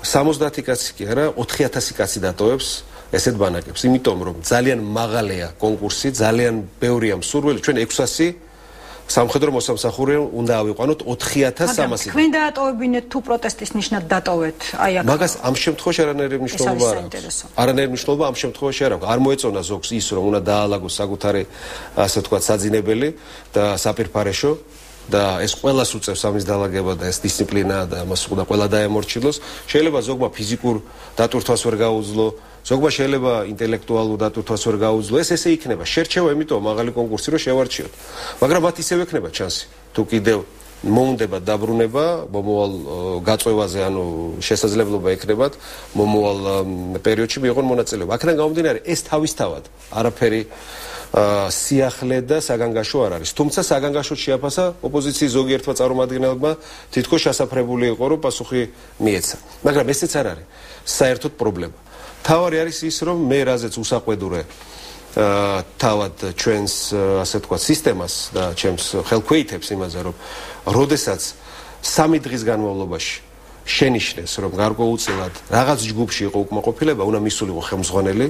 70 კაცი კი არა, 4000 კაცი დატოვებს ესეთ ბანაკებს, იმიტომ რომ ძალიან მაღალია კონკურსი, ძალიან ბევრია მსურველი, ჩვენ 600 სამხედრო მოსამსახურე უნდა ავიყვანოთ 4300-ი. თქვენ დაატოვებინეთ თუ პროტესტის ნიშნად დატოვეთ აი აქ. მაგას ამ შემთხვევაში არანაირი მნიშვნელობა არ აქვს. არანაირი მნიშვნელობა ამ შემთხვევაში არ აქვს. არ მოეწონა ზოგს ის რომ უნდა დაალაგოს საკუთარი ასე ვთქვათ საძინებელი და საპირფარეშო და ეს ყველას უწევს ამის დაალაგება და ეს დისციპლინა და ამას უნდა ყველა დაემორჩილოს. შეიძლება ზოგმა ფიზიკურ დატვირთვას ვერ გაუძლო, ზოგმა შეიძლება ინტელექტუალურ დატვირთვას ვერ გაუძლო. ეს ესე იქნება. შერჩევა იმიტომ მაღალი კონკურსი რომ შევარჩიოთ. მაგრამ მათ ისევ ექნება ჩანსი. თუ კიდევ მოუნდება დაბრუნება, მომავალ გაწევაზე, ანუ შესაძლებლობა ექნებათ მომავალ პერიოდში მიიღონ მონაწილეობა. აქედან გამომდინარე, ეს თავისთავად არაფერი სიახლე და საგანგაშო არ არის. თუმცა საგანგაშოდ შეაფასა ოპოზიციის ზოგიერთმა წარმომადგენლებმა თითქოს შესაფრებული იყო რომ პასუხი მიეცა. მაგრამ ესეც არ არის საერთოდ პრობლემა. თავარი არის ის რომ მე რაზეც უსაყვედურე თავად ჩვენს ასე ვთქვათ სისტემას და ჩემს ხელქვეითებს იმაზე რომ როდესაც 3 დღის განმავლობაში შენიშნეს რომ გარკვეულწილად რაღაც ჯგუფში იყო უკმაყოფილება, უნდა მისულიყო ხელმძღვანელი,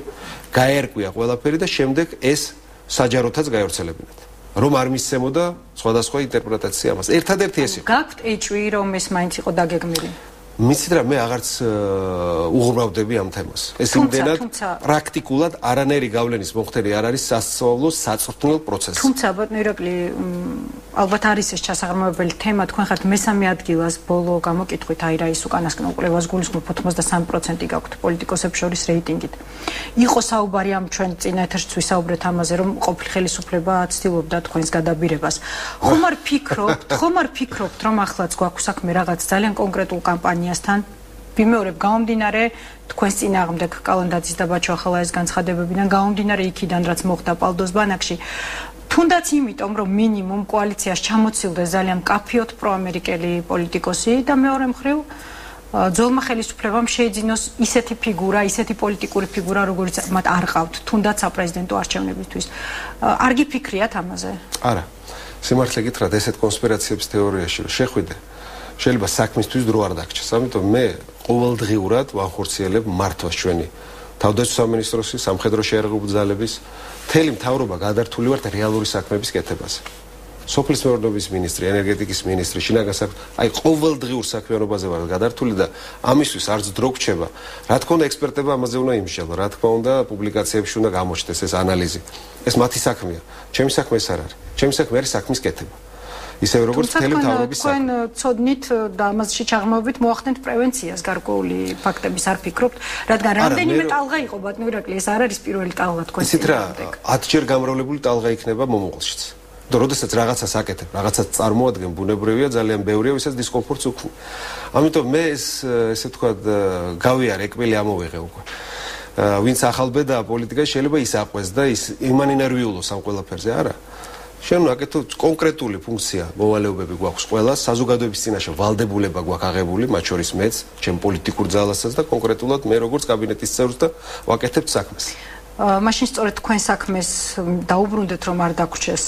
გაერკვია ყველაფერი და შემდეგ ეს საჯაროთაც გაიორცელებინათ. რომ არ მისცემოდა სხვადასხვა ინტერპრეტაცია ამას. ერთადერთი ეს იყო. გაქვთ ეჭვი რომ ეს მაინც იყო დაგეგმილი? მიცით რა მე აღარც უღრმავდები ამ თემას. ეს იმდენად პრაქტიკულად არანაირი გავლენის მომხდარი არ არის სასწავლო საწვრთნელ პროცესში. თუმცა ბატონო ირაკლი, ალბათ არის ეს ჩასაღრმავებელი თემა, თქვენ ხართ მესამე ადგილას ბოლო გამოკითხვით, აი რა ის უკანასკნელ კვლევას გულისხმობ 83% გაქვთ პოლიტიკოსებს შორის რეიტინგით. იყო საუბარი ამ ჩვენ წინა ეთერშიც ვისაუბრეთ ამაზე, რომ ყოფილი ხელისუფლება ცდილობდა თქვენს გადაბირებას. ხომ არ ფიქრობთ, რომ ახლაც გვაქვს საქმე რაღაც ძალიან კონკრეტულ კამპანიასთან? ვიმეორებ გამომდინარე თქვენს წინააღმდეგ კალანდაძის და ბაჩო ახალაის განცხადებებიდან, გამომდინარე იქიდან რაც მოხდა პალდოს ბანაკში, თუნდაც იმიტომ რომ მინიმუმ კოალიციაში ჩამოცილდეს ძალიან მკაფიოდ პროამერიკელი პოლიტიკოსი და მეორე მხრივ ძოლმა ხელისუფლებამ შეიძინოს ისეთი ფიგურა, ისეთი პოლიტიკური ფიგურა, როგორც მათ არ ყავთ, თუნდაც საპრეზიდენტო არჩევნებისთვის. არ გიფიქრიათ ამაზე? არა. სიმართლე გითხრათ, ესეთ კონსპირაციების თეორიაში შეხვიდე შეიძლება საქმისთვის დრო არ დაგჭირს. ამიტომ მე ყოველდღიურად ვახორციელებ მართვას ჩვენი თავდაცვის სამინისტროსი, სამხედრო შეიარაღებული ძალების, მთელი მთავრობა გადართული ვართ რეალური საქმეების კეთებაზე. სოფლის მეურნეობის მინისტრი, ენერგეტიკის მინისტრი, შინაგან საქმეთა, აი ყოველდღიურ საქმიანობაზე ვარ გადართული და ამისთვის არც დრო გრჩება. რა თქმა უნდა, ექსპერტება ამაზე უნდა იმსჯელო, რა თქმა უნდა, პუბლიკაციებში უნდა გამოჩნდეს ეს ანალიზი. ეს მათი საქმეა. ჩემი საქმე ეს არ არის. ჩემი საქმე არის საქმის კეთება. ისევ როგორც მთელი მთავრობის საქმე. თქვენ ცოდნით და ამაში ჩაღრმავებით მოახდენთ პრევენციას გარკვეული ფაქტების არ ფიქრობთ, რადგან რამდენიმე ტალღა იყო ბატონო ირაკლი, ეს არ არის პირველი ტალღა თქვენ. ისეთ რა 10 ჯერ გამრავლებული ტალღა იქნება მომავალშიც. და როდესაც რაღაცას აკეთებ, რაღაცას წარმოადგენ, ბუნებრივია, ძალიან ბევრია, ვისაც დისკომფორტს უქმნის. ამიტომ მე ესე ვთქვათ, გავიარე, ეკბილი ამოვიღე უკვე. ვინც ახალბედა პოლიტიკაში შეიძლება ის აყვეს და ის იმანინერვიულოს ამ ყველაფერზე, არა. შენ აკეთო კონკრეტული ფუნქცია, მოვალეობები გვაქვს ყველა, საზოგადოების წინაშე ვალდებულება გვაქვს აღებული, მათ შორის მეც, ჩემ პოლიტიკურ ძალასაც და კონკრეტულად მე როგორც კაბინეტის წევრს და ვაკეთებ საქმეს. მაშინ სწორედ თქვენ საქმეს დაუბრუნდეთ რომ არ დაგვრჩეს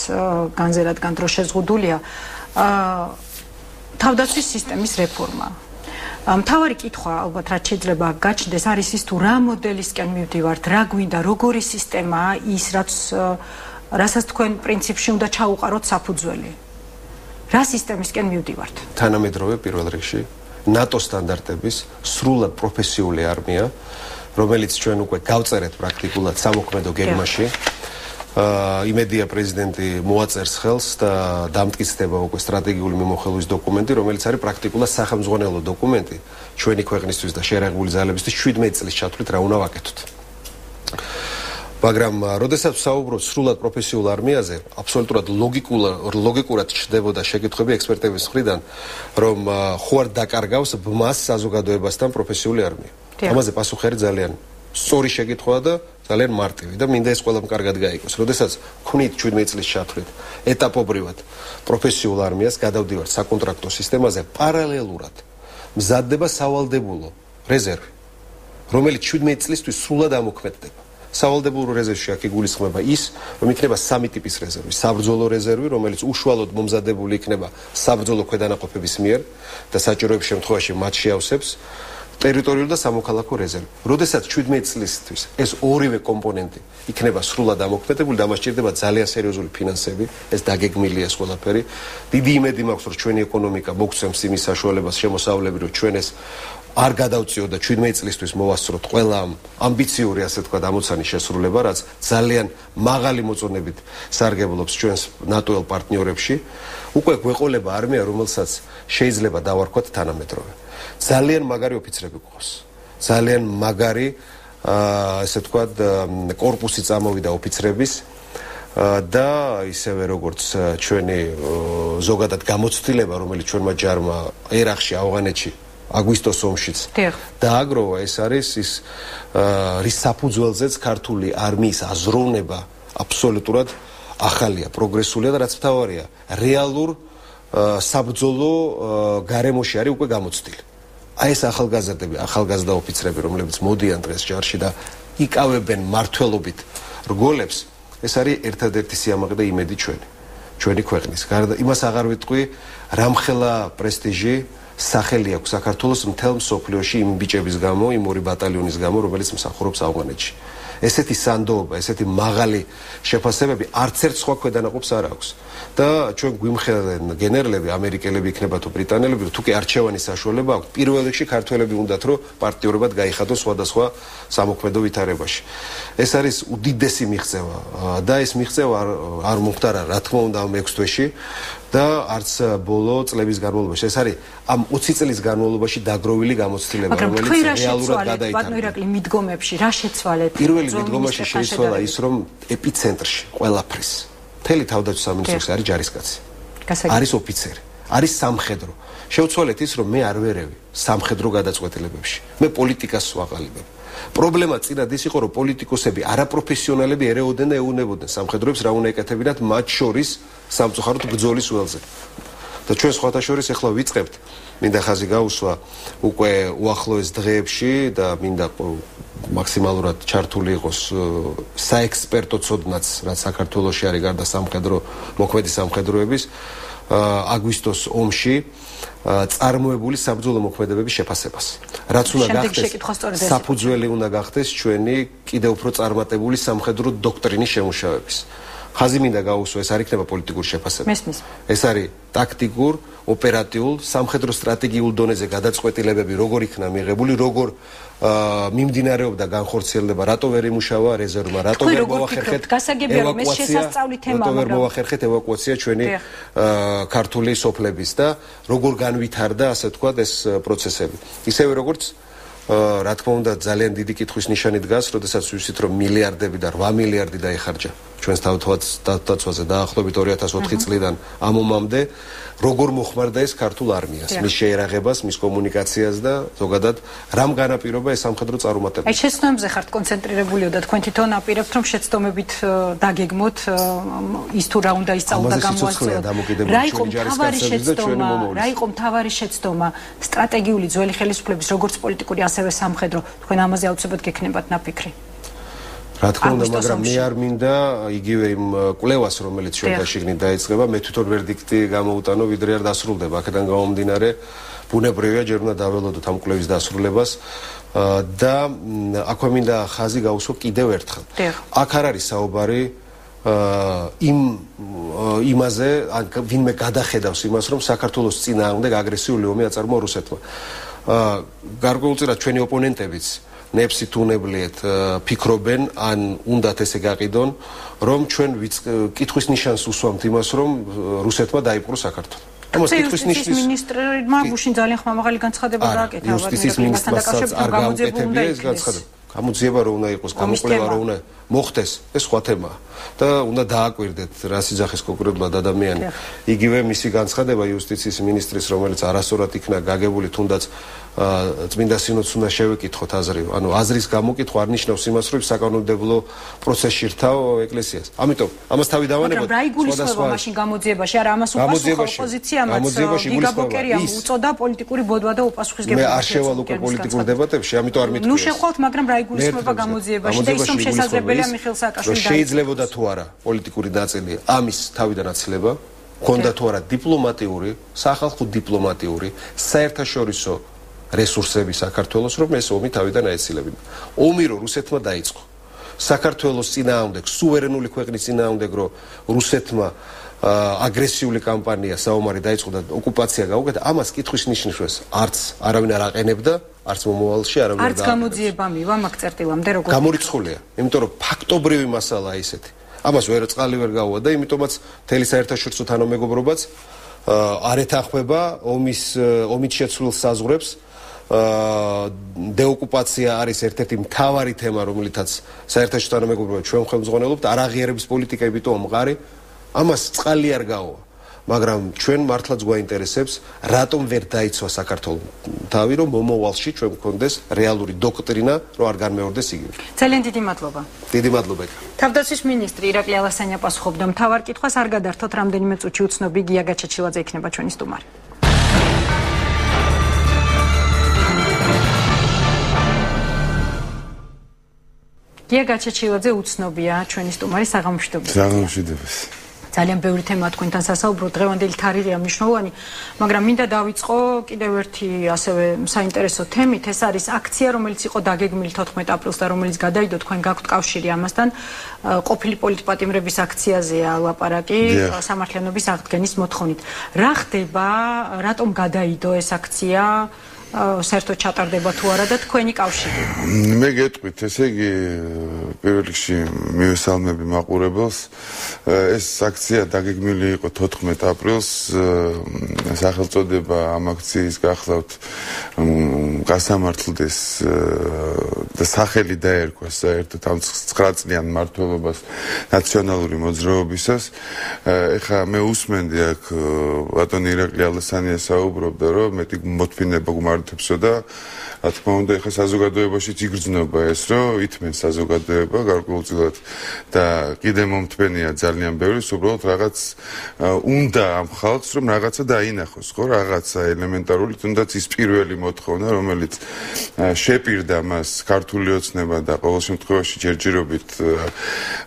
განზე, რადგან დრო შეზღუდულია. თავდაცვის სისტემის რეფორმა. მთავარი კითხვა, ალბათ რაც შეიძლება გაჩნდეს, არის ის თუ რა მოდელისკენ მივდივართ, რა გვინდა, როგორი სისტემაა ის, რასაც თქვენ პრინციპში უნდა ჩაუყაროთ საფუძველი. რა სისტემისკენ მივდივართ? თანამედროვე პირველ რიგში ნატო სტანდარტების სრულად პროფესიული არმია, რომელიც ჩვენ უკვე გავწერეთ პრაქტიკულად სამოქმედო გეგმაში. იმედია პრეზიდენტი მოაწერს ხელს და დამტკიცდება უკვე სტრატეგიული მიმოხილვის დოკუმენტი, რომელიც არის პრაქტიკულად სახელმძღვანელო დოკუმენტი ჩვენი ქვეყნისთვის და შეიარაღებული ძალებისთვის 17 წლის ჩათვლით რა უნდა ვაკეთოთ. მაგრამ როდესაც საუბრობთ სრულად პროფესიულ არმიაზე, აბსოლუტურად ლოგიკურად ჩნდებოდა შეკითხვები ექსპერტების მხრიდან, რომ ხო არ დაკარგავს ბმას საზოგადოებასთან პროფესიული არმია. ამაზე პასუხი არის ძალიან სწორი შეკითხვაა და ძალიან მარტივი და მინდა ეს ყველამ კარგად გაიგოს. როდესაც ქმნით 17 წლის ჩათვლით ეტაპობრივად პროფესიულ არმიას, გადავდივართ საკონტრაქტო სისტემაზე, პარალელურად მზადდება სავალდებულო რეზერვი, რომელიც 17 წლისთვის სრულად ამოქმედდება. სავალდებულო რეზერვში აქ იგულისხმება ის, რომ იქნება 3 ტიპის რეზერვი. საბრძოლო რეზერვი, რომელიც უშუალოდ მომზადებული იქნება საბრძოლო ქვედანაყოფების მიერ და საჭიროების შემთხვევაში მათ შეავსებს ტერიტორიული და სამოქალაქო რეზერვი. როდესაც 17 წლისთვის ეს ორივე კომპონენტი იქნება სრულად ამოქმედებული და მას სჭირდება ძალიან სერიოზული ფინანსები, ეს დაგეგმილია ეს ყველაფერი. დიდი იმედი მაქვს, რომ ჩვენი ეკონომიკა მოგცემს იმის საშუალებას შემოსავლები, რომ ჩვენ ეს არ გადავწიოთ და 17 წლისთვის მოვასწროთ ყველა ამბიციური, ასე თქვა, ამოცანის შესრულება, რაც ძალიან მაღალი მოწონებით სარგებლობს ჩვენს ნატოელ პარტნიორებში. უკვე გვეყოლება არმია, რომელსაც შეიძლება დავარქვათ თანამედროვე. ძალიან მაგარი ოფიცრები გვყავს. ძალიან მაგარი, ასე თქვა, კორპუსი წამოვიდა ოფიცრების და ისევე როგორც ჩვენი ზოგადად გამოცდილება, რომელიც ჩვენმა ჯარმა ერახში, ავღანეთში, აგვისტოს ომშიც დააგროვა, ეს არის ის რის საფუძველზეც ქართული არმიის აზროვნება აბსოლუტურად ახალია, პროგრესულია და რაც მთავარია, რეალურ საბრძოლო გარემოში არის უკვე გამოცდილი. აი ეს ახალგაზრდა ოფიცრები, რომლებიც მოდიან დღეს ჯარში და იკავებენ მართლობით რგოლებს, ეს არის ერთადერთი სიამაყე და იმედი ჩვენი ქვეყნის. გარდა იმას აღარ ვიტყვი, რამხელა პრესტიჟი სახელი აქვს საქართველოს მთელ მსოფლიოში იმ ბიჭების გამო, იმ ორი ბატალიონის გამო, რომელიც მსახურობს ავღანეთში. ესეთი სანდოობა, ესეთი მაღალი შეფასებები არც ერთ სხვა ქვედანაყოფს არ აქვს. და ჩვენ გვიმხედენ გენერლები, ამერიკელები იქნება თუ ბრიტანელები, თუ კი არჩევანის საშუალება აქვს, პირველ რიგში ქართველები უნდათ, რომ პარტნიორებად გაიხადოს სხვადასხვა სამოქმედო ვითარებაში. ეს არის უდიდესი მიღწევა და ეს მიღწევა არ მომხდარა, რა თქმა უნდა, ამ 6 თვეში და არც ბოლო წლების განმავლობაში. ეს არის ამ 20 წლის განმავლობაში დაგროვილი გამოცდილება, რომელიც რეალურად გადაიტანა. ბატონო ირაკლი, მიდგომებში რა შეცვალეთ? პირველი მიდგომაში შეიცვალა ის, რომ ეპიცენტრში ყველაფრის მთელი თავდაცვის სამინისტროს არის ჯარისკაცი. არის ოფიცერი, არის სამხედრო. შევცვალეთ ის, რომ მე არ ვერევი სამხედრო გადაწყვეტილებებში. მე პოლიტიკას ვაყალიბებ. პრობლემა წინად ის იყო, რომ პოლიტიკოსები არაპროფესიონალები ერეოდნენ და ეუნებოდნენ სამხედროებს რა უნდა ეკეთებინათ, მათ შორის სამწუხაროდ ბრძოლის ველზე. და ჩვენ სხვათა შორის ახლა ვიწყებთ, მინდა ხაზი გაუსვა უკვე უახლოეს დღეებში და მინდა მაქსიმალურად ჩართული იყოს საექსპერტო ცოდნაც, რაც საქართველოში არის გარდა სამხედრო მოქმედი სამხედროების აგვისტოს ომში წარმოებული საბრძოლო მოქმედებების შეფასებას. რაც უნდა გახდეს საფუძველი უნდა გახდეს ჩვენი კიდევ უფრო წარმატებული სამხედრო დოქტრინის შემუშავების. ხაზი მინდა გაუსვა, ეს არ იქნება პოლიტიკური შეფასება. ეს არის ტაქტიკურ, ოპერატიულ, სამხედრო სტრატეგიულ დონეზე გადაწყვეტილებები, როგორ იქნა მიღებული, როგორ მიმდინარეობდა განხორციელება, რატო ვერ იმუშავა რეზერვმა, რატო ვერ მოახერხეთ ევაკუაცია ჩვენი ქართული სოფლების და როგორ განვითარდა, ასე ვთქვათ, ეს პროცესები. ისევე როგორც რა თქმა უნდა, ძალიან დიდი კითხვის ნიშანი დგას, როდესაც ვისვით, რომ მილიარდები და 8 მილიარდი დაიხარჯა ჩვენს თავდაცვაზე დაახლოებით 2004 წლიდან ამ ომამდე, როგორ მოხმარდა ეს ქართულ არმიას, მის შეერაღებას, მის კომუნიკაციას და ზოგადად რამ განაპირობა ეს სამხედრო წარუმატებლობა. აი შეცდომებზე ხართ კონცენტრირებულიო და თქვენ თვითონ აპირებთ, რომ შეცდომებით დაგეგმოთ ის თუ რა უნდა ისწავლოთ და გამოაცხადოთ. რა იყო მთავარი შეცდომა სტრატეგიული ძველი ხელისუფლების, როგორც პოლიტიკური, ასევე სამხედრო, თქვენ ამაზე აუცილებლად გექნებათ ნაფიქრი. რა თქმა უნდა, მაგრამ მე არ მინდა იგივე იმ კვლევას, რომელიც ჩვენთან შიგნით დაიწყება, მე თვითონ ვერდიქტი გამოუტანო, ვიდრე არ დასრულდება. აქედან გამომდინარე, ბუნებრივია ჯერ უნდა დაველოდოთ ამ კვლევის დასრულებას და აქვე მინდა ხაზი გაუსვა კიდევ ერთხელ. აქ არ არის საუბარი იმაზე, ვინმე გადახედავს იმას, რომ საქართველოს წინააღმდეგ აგრესიული ომი აწარმოა რუსეთმა. გარკვეულწილად ჩვენი ოპონენტებიც ნებსით უნებლიეთ ფიქრობენ, ან უნდათ ესე გაყიდონ, რომ ჩვენ კითხვის ნიშანს უსვამთ იმას, რომ რუსეთმა დაიპყრო საქართველო. ამას კითხვის ნიშნის მინისტრმა გუშინ ძალიან ხმამაღალი განცხადება გააკეთა. იუსტიციის მინისტრმასაც არ გაუკეთებია ეს განცხადება. გამოძიება რო უნდა იყოს, გამოკვლევა რო უნდა მოხდეს, ეს სხვა თემაა. და უნდა დააკვირდეთ რა სიძახის კონკრეტულად ადამიანი. იგივე მისი განცხადება იუსტიციის მინისტრის, რომელიც არასწორად იქნა გაგებული, თუნდაც წმინდა სინოდს უნდა შევეკითხოთ აზრი. ანუ აზრის გამოკითხვა არ ნიშნავს იმას, რომ საკანონმდებლო პროცესში რთავ ეკლესიას. ამიტომ ამას თავი დავანებოთ. მაგრამ რა იგულისხმება მაშინ გამოძიებაში? არა, ამას უპასუხო ოპოზიციამაც გიგაბოკერია უწოდა პოლიტიკური ბოდვა და უპასუხისგებლობა. მე არ შევალ უკვე პოლიტიკურ დებატებში, ამიტომ არ მithქვია. ნუ შეხვალთ, მაგრამ რა იგულისხმება გამოძიებაში და ის რომ შესაძლებელია მიხეილ სააკაშვილის შეიძლებოდა თუ არა პოლიტიკური ნაწილი ამის თავიდან აცილება, ქონდა თუ არა დიპლომატიური, სახალხო დიპლომატიური, საერთაშორისო რესურსები საქართველოს, რომ ეს ომი თავიდან აეცილებინა. ომი რო რუსეთმა დაიწყო. საქართველოს წინააღმდეგ, სუვერენული ქვეყნის წინააღმდეგ, რომ რუსეთმა აგრესიული კამპანია საომარი დაიწყო და ოკუპაცია გაუგეთა, ამას კითხვის ნიშნებს არც არავინ არ აყენებდა, არც მომავალში არავინ არ არც გამოძიება მივა მაგ წერტილამდე როგორ გამორიცხულია, იმიტომ რომ ფაქტობრივი მასალაა ისეთი. ამას ვერ წყალი ვერ გაუვა და იმიტომაც მთელი საერთაშორისო თანამეგობრობაც არ ეთანხმება ომით შეცვლილ საზღვრებს. დეოკუპაცია არის ერთ-ერთი მთავარი თემა, რომელიცაც საერთაშორისო თანამეგობრობა ჩვენ ხელმძღვანელობთ, არაღიარების პოლიტიკა იმიტომ მყარი, ამას წყალი არ გაუვა. მაგრამ ჩვენ მართლაც გვაინტერესებს, რატომ ვერ დაიცვა საქართველოს თავი, რომ მომავალში ჩვენ გქონდეს რეალური დოქტრინა, რომ არ განმეორდეს იგივე. ძალიან დიდი მადლობა. დიდი მადლობა. თავდაცვის მინისტრი ირაკლი ალასანია პასუხობდა მთავარ კითხვას, არ გადართოთ რამდენიმე წუთში უცნობი გია გაჩეჩილაძე იქნება ჩვენი სტუმარი. გია გაჩეჩილაძე უცნობია ჩვენი სტუმარი საღამოშვიდობის. საღამოშვიდობის. ძალიან ბევრი თემა თქვენთან სასაუბროთ, დღევანდელი თარიღია მნიშვნელოვანი, მაგრამ მინდა დავიწყო კიდევ ერთი ასევე საინტერესო თემით, ეს არის აქცია, რომელიც იყო დაგეგმილი 14 აპრილს და რომელიც გადაიდო, თქვენ გაქვთ კავშირი ამასთან, ყოფილი პოლიტპატიმრების აქციაზეა ლაპარაკი, სამართლიანობის აღდგენის მოთხოვნით. რა ხდება, რატომ გადაიდო ეს აქცია? საერთოდ ჩატარდება თუ არა და თქვენი კავშირი. მე გეტყვით, ესე იგი პირველ რიგში მივესალმები მაყურებელს. ეს აქცია დაგეგმილი იყო 14 აპრილს. სახელწოდება ამ აქციის გახლავთ გასამართლდეს და სახელი დაერქვა საერთოდ ამ 9 წლიან მმართველობას ნაციონალური მოძრაობისას. ეხლა მე უსმენდი აქ ბატონი ირაკლი ალასანია საუბრობდა, რომ მეტი მოთმინება გმართებსო და რა თქმა უნდა ეხლა საზოგადოებაშიც იგრძნობა ეს, რომ ითმენ საზოგადოება გარკვეულწილად და კიდე მომთმენია ძალიან ბევრი, უბრალოდ რაღაც უნდა ამ ხალხს რომ რაღაცა დაინახოს, ხო, რაღაცა ელემენტარული, თუნდაც ის პირველი მოთხოვნა, რომელიც შეპირდა მას ქართული ოცნება და ყოველ შემთხვევაში ჯერჯერობით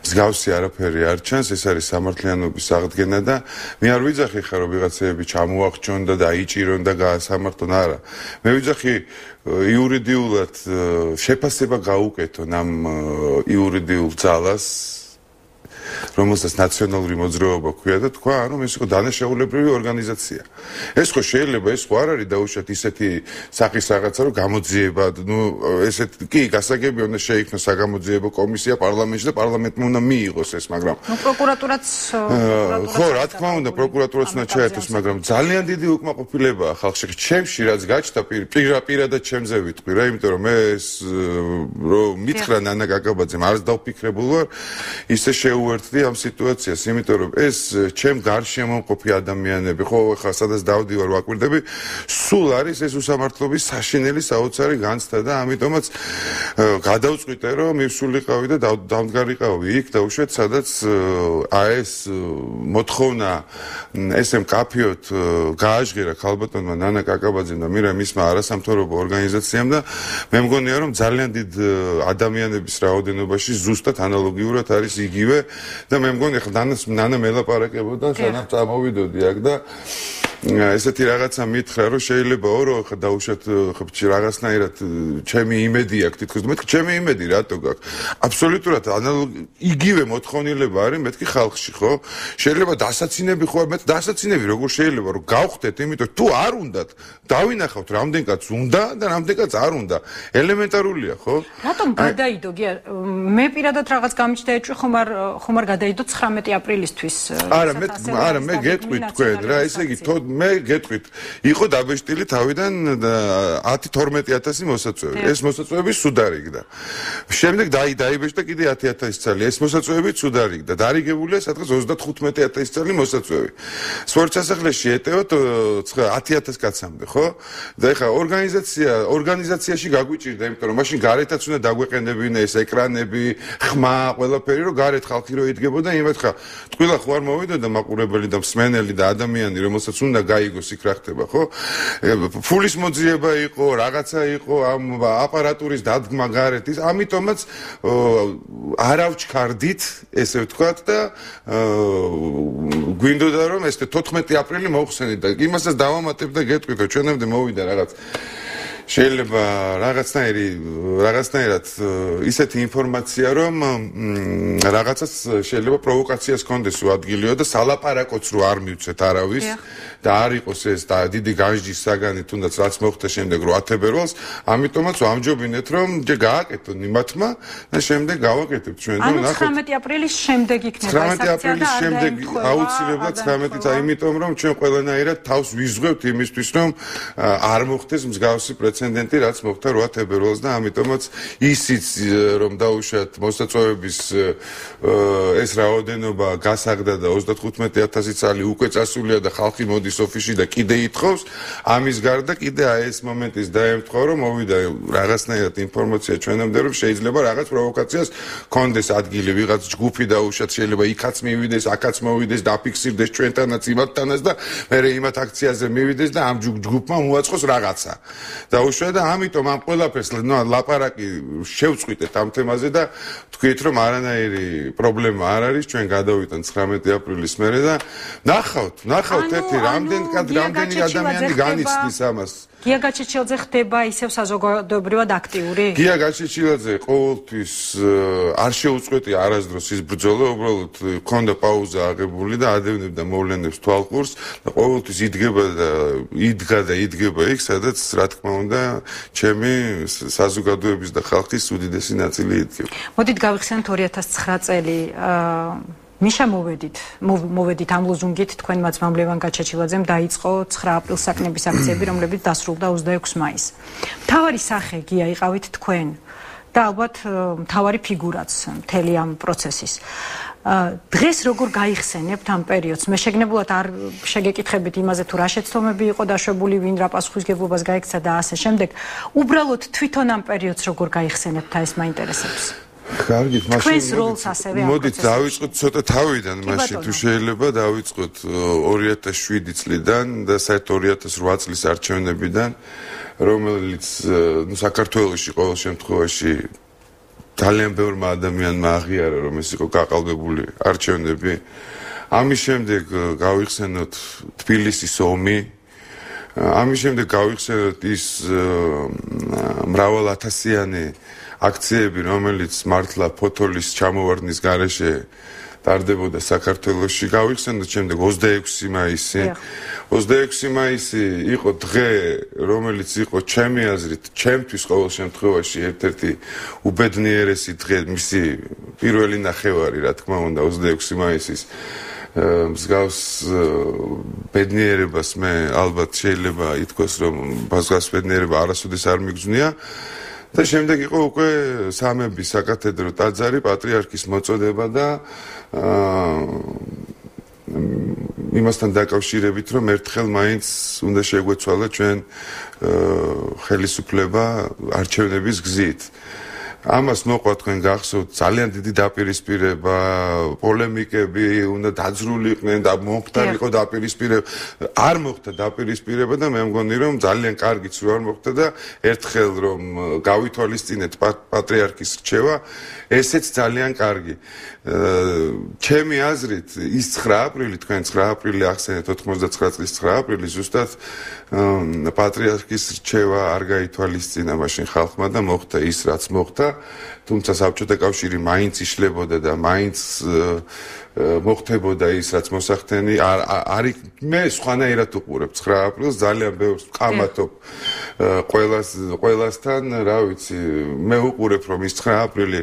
მსგავსი არაფერი არ ჩანს, ეს არის სამართლიანობის აღდგენა და მე არ ვიძახი ხა რომ ვიღაცები ჩამოახჩონ და დაიჭირონ და გაასამართლონ, არა. მე ვიძახი იურიდიულად შეფასება გაუკეთონ ამ იურიდიულ ძალას, რომელსაც ნაციონალური მოძრაობა ქვია და თქვა, რომ ეს იყო დანაშაულებრივი ორგანიზაცია. ეს ხო შეიძლება, ეს ხო არ არის დაუშვათ ისეთი სახის რაღაცა, რომ გამოძიება, ნუ ესეთ კი გასაგები უნდა შეიქმნას საგამოძიებო კომისია პარლამენტში და პარლამენტმა უნდა მიიღოს ეს, მაგრამ ნუ პროკურატურაც ხო, რა თქმა უნდა, პროკურატურაც უნდა ჩაერთოს, მაგრამ ძალიან დიდი უკმაყოფილებაა ხალხში. ჩემში რაც გაჩნდა პირადად ჩემზე ვიტყვი რა, იმიტომ რომ მე ეს რომ მითხრა ნანა კაკაბაძემ არც დავფიქრებულ ვარ, ისე შეუერთდი ამ სიტუაციას, იმიტომ რომ ეს ჩემ გარშემო მყოფი ადამიანები, ხო, ხა სადაც დავდივარ ვაკვირდები, სულ არის ეს უსამართლობის საშინელი საოცარი განცდა და ამიტომაც გადავწყვიტე, რომ მივსულიყავი და დამდგარიყავი იქ და უშუალოდ სადაც ეს მოთხოვნა ესე მკაფიოდ გააჟღერა ქალბატონმა ნანა კაკაბაძემ და მირა მისმა არასამთავრობო ორგანიზაციამ და მე მგონია რომ ძალიან დიდ ადამიანების რაოდენობაში ზუსტად ანალოგიურად არის იგივე და მე მგონი ახლა ნანა მელაპარაკებოდა სანამ წამოვიდოდი აქ და ესეთი რაღაცა მითხრა რომ შეიძლება ორო ხა დაუშვათ რაღაცნაირად ჩემი იმედი აქვს თითქოს მეთქი ჩემი იმედი რატო გაქვს აბსოლუტურად იგივე მოთხოვნილება არის მეთქი ხალხში ხო შეიძლება დასაცინები ხო მე დასაცინები როგორ შეიძლება რომ გავხდეთ იმიტომ თუ არ უნდათ დავინახავთ რამდენ კაცს უნდა და რამდენ კაცს არ უნდა ელემენტარულია ხო რატომ გადაიდო გია მე პირადად რაღაც გამიჩნდა ეჭვი ხომ არ გადაიდო 19 აპრილისთვის არა მე გეტყვით თქვენ რა ესე იგი მე გეტყვით იყო დაბეჭდილი თავიდან 10-12000 მოსაწვევი ეს მოსაწვევები სულ დარიგდა შემდეგ დაიბეჭდა კიდე 10000 წელი ეს მოსაწვევები სულ დარიგდა დარიგებულია სადღაც 35000 წელი მოსაწვევი სპორტსასახლეში ეტევოთ 10000 კაცამდე ხო და ეხა ორგანიზაციაში გაგვიჭირდა იმიტომ რომ მაშინ გარეთაც უნდა დაგვეყენებინა ეს ეკრანები ხმა ყველაფერი რომ გარეთ ხალხი რო იდგებოდა იმათ ხა ტყილა ხო არ მოვიდოდა მაყურებელი და მსმენელი და ადამიანი რომელსაც უნდა გაიგოს იქ რა ხდება ხო ფულის მოძიება იყო რაღაცა იყო ამ აპარატურის დადგმა გარეთ ის ამიტომაც არავჩქარდით ესე ვთქვათ და გვინდოდა რომ ეს 14 აპრილი მოხსენით და იმასაც დავამატებ და გეტყვით რომ ჩვენამდე მოვიდა რაღაც შეიძლება რაღაცნაირად ისეთი ინფორმაცია, რომ რაღაცას შეიძლება პროვოკაციას კონდეს უადგილიო და სალაპარაკოც რო არ მივცეთ არავის და არ იყოს ეს და დიდი განჯის საგანი თუნდაც რაც მოხდა შემდეგ 8 თებერვალს, ამიტომაც ვამჯობინეთ რომ ჯერ გააკეთოთ იმათმა და შემდეგ გავაკეთებთ ჩვენ და ნახოთ. 19 აპრილის შემდეგ იქნება ეს აქცია და 19 აპრილის შემდეგ აუცილებლად 19-ით, აიმიტომ რომ ჩვენ ყველანაირად თავს ვიზღვევთ იმისთვის რომ არ მოხდეს მსგავსი პრეცედენტი რაც მოხდა 8 თებერვალს და ამიტომაც ისიც რომ დაუშვათ მოსაწვევების ეს რაოდენობა გასაგდა და 35,000 წალი უკვე წასულია და ხალხი მოდის ოფისში და კიდე ითხოვს ამის გარდა კიდე აი ეს მომენტის დაემთხვა რომ მოვიდა რაღაცნაირად ინფორმაცია ჩვენამდე რომ შეიძლება რაღაც პროვოკაციას კონდეს ადგილი ვიღაც ჯგუფი დაუშვათ შეიძლება იქაც მივიდეს აქაც მოვიდეს დაფიქსირდეს ჩვენთანაც იმათთანაც და მე იმათ აქციაზე მივიდეს და ამ ჯგუფმა მოაწყოს რაღაცა დაუშვათ და ამიტომ ამ ყველაფერს ლაპარაკი შევწყვიტეთ ამ თემაზე და თქვით რომ არანაირი პრობლემა არ არის ჩვენ გადავიტანთ 19 აპრილის მერე და ნახავთ ერთი რამდენი ადამიანი განიცდის ამას გია გაჩეჩილაძე ხდება ისევ საზოგადოებრივად აქტიური? გია გაჩეჩილაძე ყოველთვის არ შეუწყვეტია არასდროს ის ბრძოლა, უბრალოდ ქონდა პაუზა აღებული და ადევნებდა მოვლენებს თვალყურს და ყოველთვის იდგა და იდგება იქ, სადაც რა თქმა უნდა, ჩემი საზოგადოების და ხალხის უდიდესი ნაწილი იდგება. მოდით გავიხსენოთ 2009 წელი მიშა მოვედით ამ ლოზუნგით თქვენმა ძმამლევან გაჩეჩილაძემ დაიწყო 9 აპრილს საკნების აქციები, რომლებიც დასრულდა 26 მაისს. მთავარი სახე გია იყავით თქვენ და ალბათ მთავარი ფიგურაც მთელი ამ პროცესის. დღეს როგორ გაიხსენებთ ამ პერიოდს? მე შეგნებულად არ შეგეკითხებით იმაზე თუ რა შეცდომები იყო დაშვებული, ვინ რა პასუხისგებლობას გაიქცა და ასე შემდეგ. უბრალოდ თვითონ ამ პერიოდს როგორ გაიხსენებთ, ეს მაინტერესებს. კარგით, მოდით დავიწყოთ ცოტა თავიდან, მაშინ თუ შეიძლება დავიწყოთ 2007 წლიდან და საერთოდ 2008 წლის არჩევნებიდან, რომელიც საქართველოში ყოველ შემთხვევაში ძალიან ბევრმა ადამიანმა აღიარა, რომ ეს იყო გაყალბებული არჩევნები. ამის შემდეგ გავიხსენოთ თბილისის ომი, ამის შემდეგ გავიხსენოთ ის მრავალათასიანი აქციები, რომელიც მართლა ფოთოლის ჩამოვარდნის გარეშე ტარდებოდა საქართველოში. გავიხსენოთ შემდეგ 26 მაისი. 26 მაისი იყო დღე, რომელიც იყო ჩემი აზრით, ჩემთვის ყოველ შემთხვევაში ერთ-ერთი უბედნიერესი დღე, მისი პირველი ნახევარი, რა თქმა უნდა, 26 მაისის მსგავს ბედნიერებას მე ალბათ შეიძლება ითქვას, რომ მსგავს ბედნიერება არასოდეს არ მიგზნია. და შემდეგ იყო უკვე სამების საკათედრო ტაძარი, პატრიარქის მოწოდება და იმასთან დაკავშირებით, რომ ერთხელ მაინც უნდა შეგვეცვალა ჩვენ ხელისუფლება არჩევნების გზით. ამას მოყვა თქვენ გახსოვთ ძალიან დიდი დაპირისპირება, პოლემიკები, უნდა დაძრულიყვნენ და მომხდარიყო დაპირისპირება. არ მოხდა დაპირისპირება და მე მგონი რომ ძალიან კარგიც რო არ მოხდა და ერთხელ რომ გავითვალისწინეთ პატრიარქის რჩევა, ესეც ძალიან კარგი. ჩემი აზრით ის 9 აპრილი, თქვენ 9 აპრილი ახსენეთ 99 წლის 9 აპრილი ზუსტად პატრიარქის რჩევა არ გაითვალისწინა მაშინ ხალხმა და მოხდა ის რაც მოხდა. თუმცა საბჭოთა კავშირი მაინც იშლებოდა და მაინც მოხდებოდა ის რაც მოსახდენი არის მე სხვანაირად უყურებ 9 აპრილს ძალიან ბევრს ვყამათობ ყველასთან რა ვიცი მე უყურებ რომ ის 9 აპრილი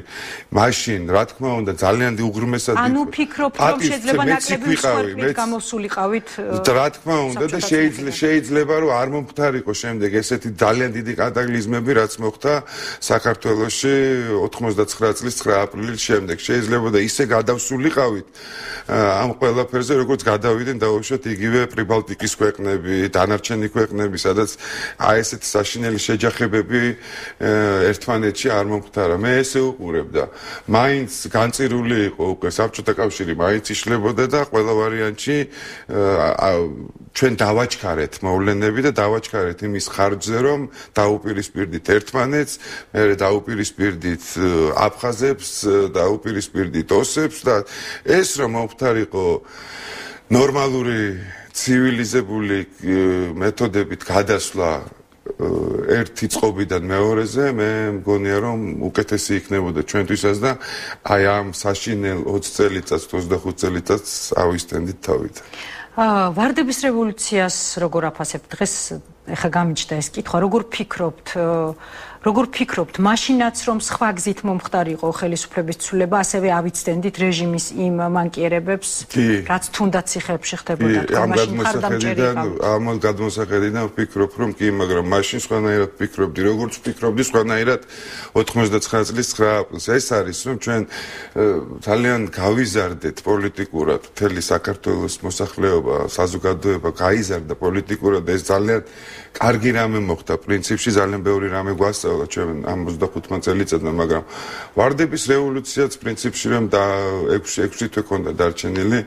მაშინ რა თქმა უნდა ძალიან უღრმესად ანუ ფიქრობ რომ შეიძლება ნაკლები მსხვერპლით გამოსულიყავით რა თქმა უნდა და შეიძლება რომ არ მომხდარიყო შემდეგ ესეთი ძალიან დიდი კატაკლიზმები რაც მოხდა საქართველოში 99 წლის 9 აპრილის შემდეგ შეიძლება და ისე გადავსულიყავით ამ ყველაფერზე როგორც გადავიდნენ დაუშვათ იგივე პრიბალტიკის ქვეყნები, დანარჩენი ქვეყნები, სადაც აი ესეთი საშინელი შეჯახებები ერთმანეთში არ მომხდარა. მე ესე უყურებ და მაინც განწირული იყო უკვე საბჭოთა კავშირი მაინც იშლებოდა და ყველა ვარიანტში ჩვენ დავაჩქარეთ მოვლენები და დავაჩქარეთ იმის ხარჯზე რომ დაუპირისპირდით ერთმანეთს, მე დაუპირისპირდით აფხაზებს, დაუპირისპირდით ოსებს და ეს რომ მომხდარიყო ნორმალური ცივილიზებული მეთოდებით გადასვლა ერთი წყობიდან მეორეზე მე მგონია რომ უკეთესი იქნებოდა ჩვენთვისაც და აი ამ საშინელ 20 წელიწადს 25 წელიწადს ავისტენდით თავიდან. ვარდების რევოლუციას როგორ აფასებთ დღეს? ეხა გამიჩნდა ეს კითხვა, როგორ ფიქრობთ, მაშინაც რომ სხვა გზით მომხდარიყო ხელისუფლების ცვლილება, ასევე ავიცდენდით რეჟიმის იმ მანკიერებებს, რაც თუნდაც ციხეებში ხდებოდა. ამ გადმოსახედიდან ვფიქრობ, რომ კი, მაგრამ მაშინ სხვანაირად ვფიქრობდი, როგორც ვფიქრობდი სხვანაირად 99 წლის 9 აპრილს. ეს არის, რომ ჩვენ ძალიან გავიზარდეთ პოლიტიკურად, მთელი საქართველოს მოსახლეობა, საზოგადოება გაიზარდა პოლიტიკურად და ეს ძალიან კარგი რამე მოხდა პრინციპში ძალიან ბევრი რამე გვასწავლა ჩვენ ამ 25 წელიწადმა მაგრამ ვარდების რევოლუციაც პრინციპში რომ და 6 თვე ქონდა დარჩენილი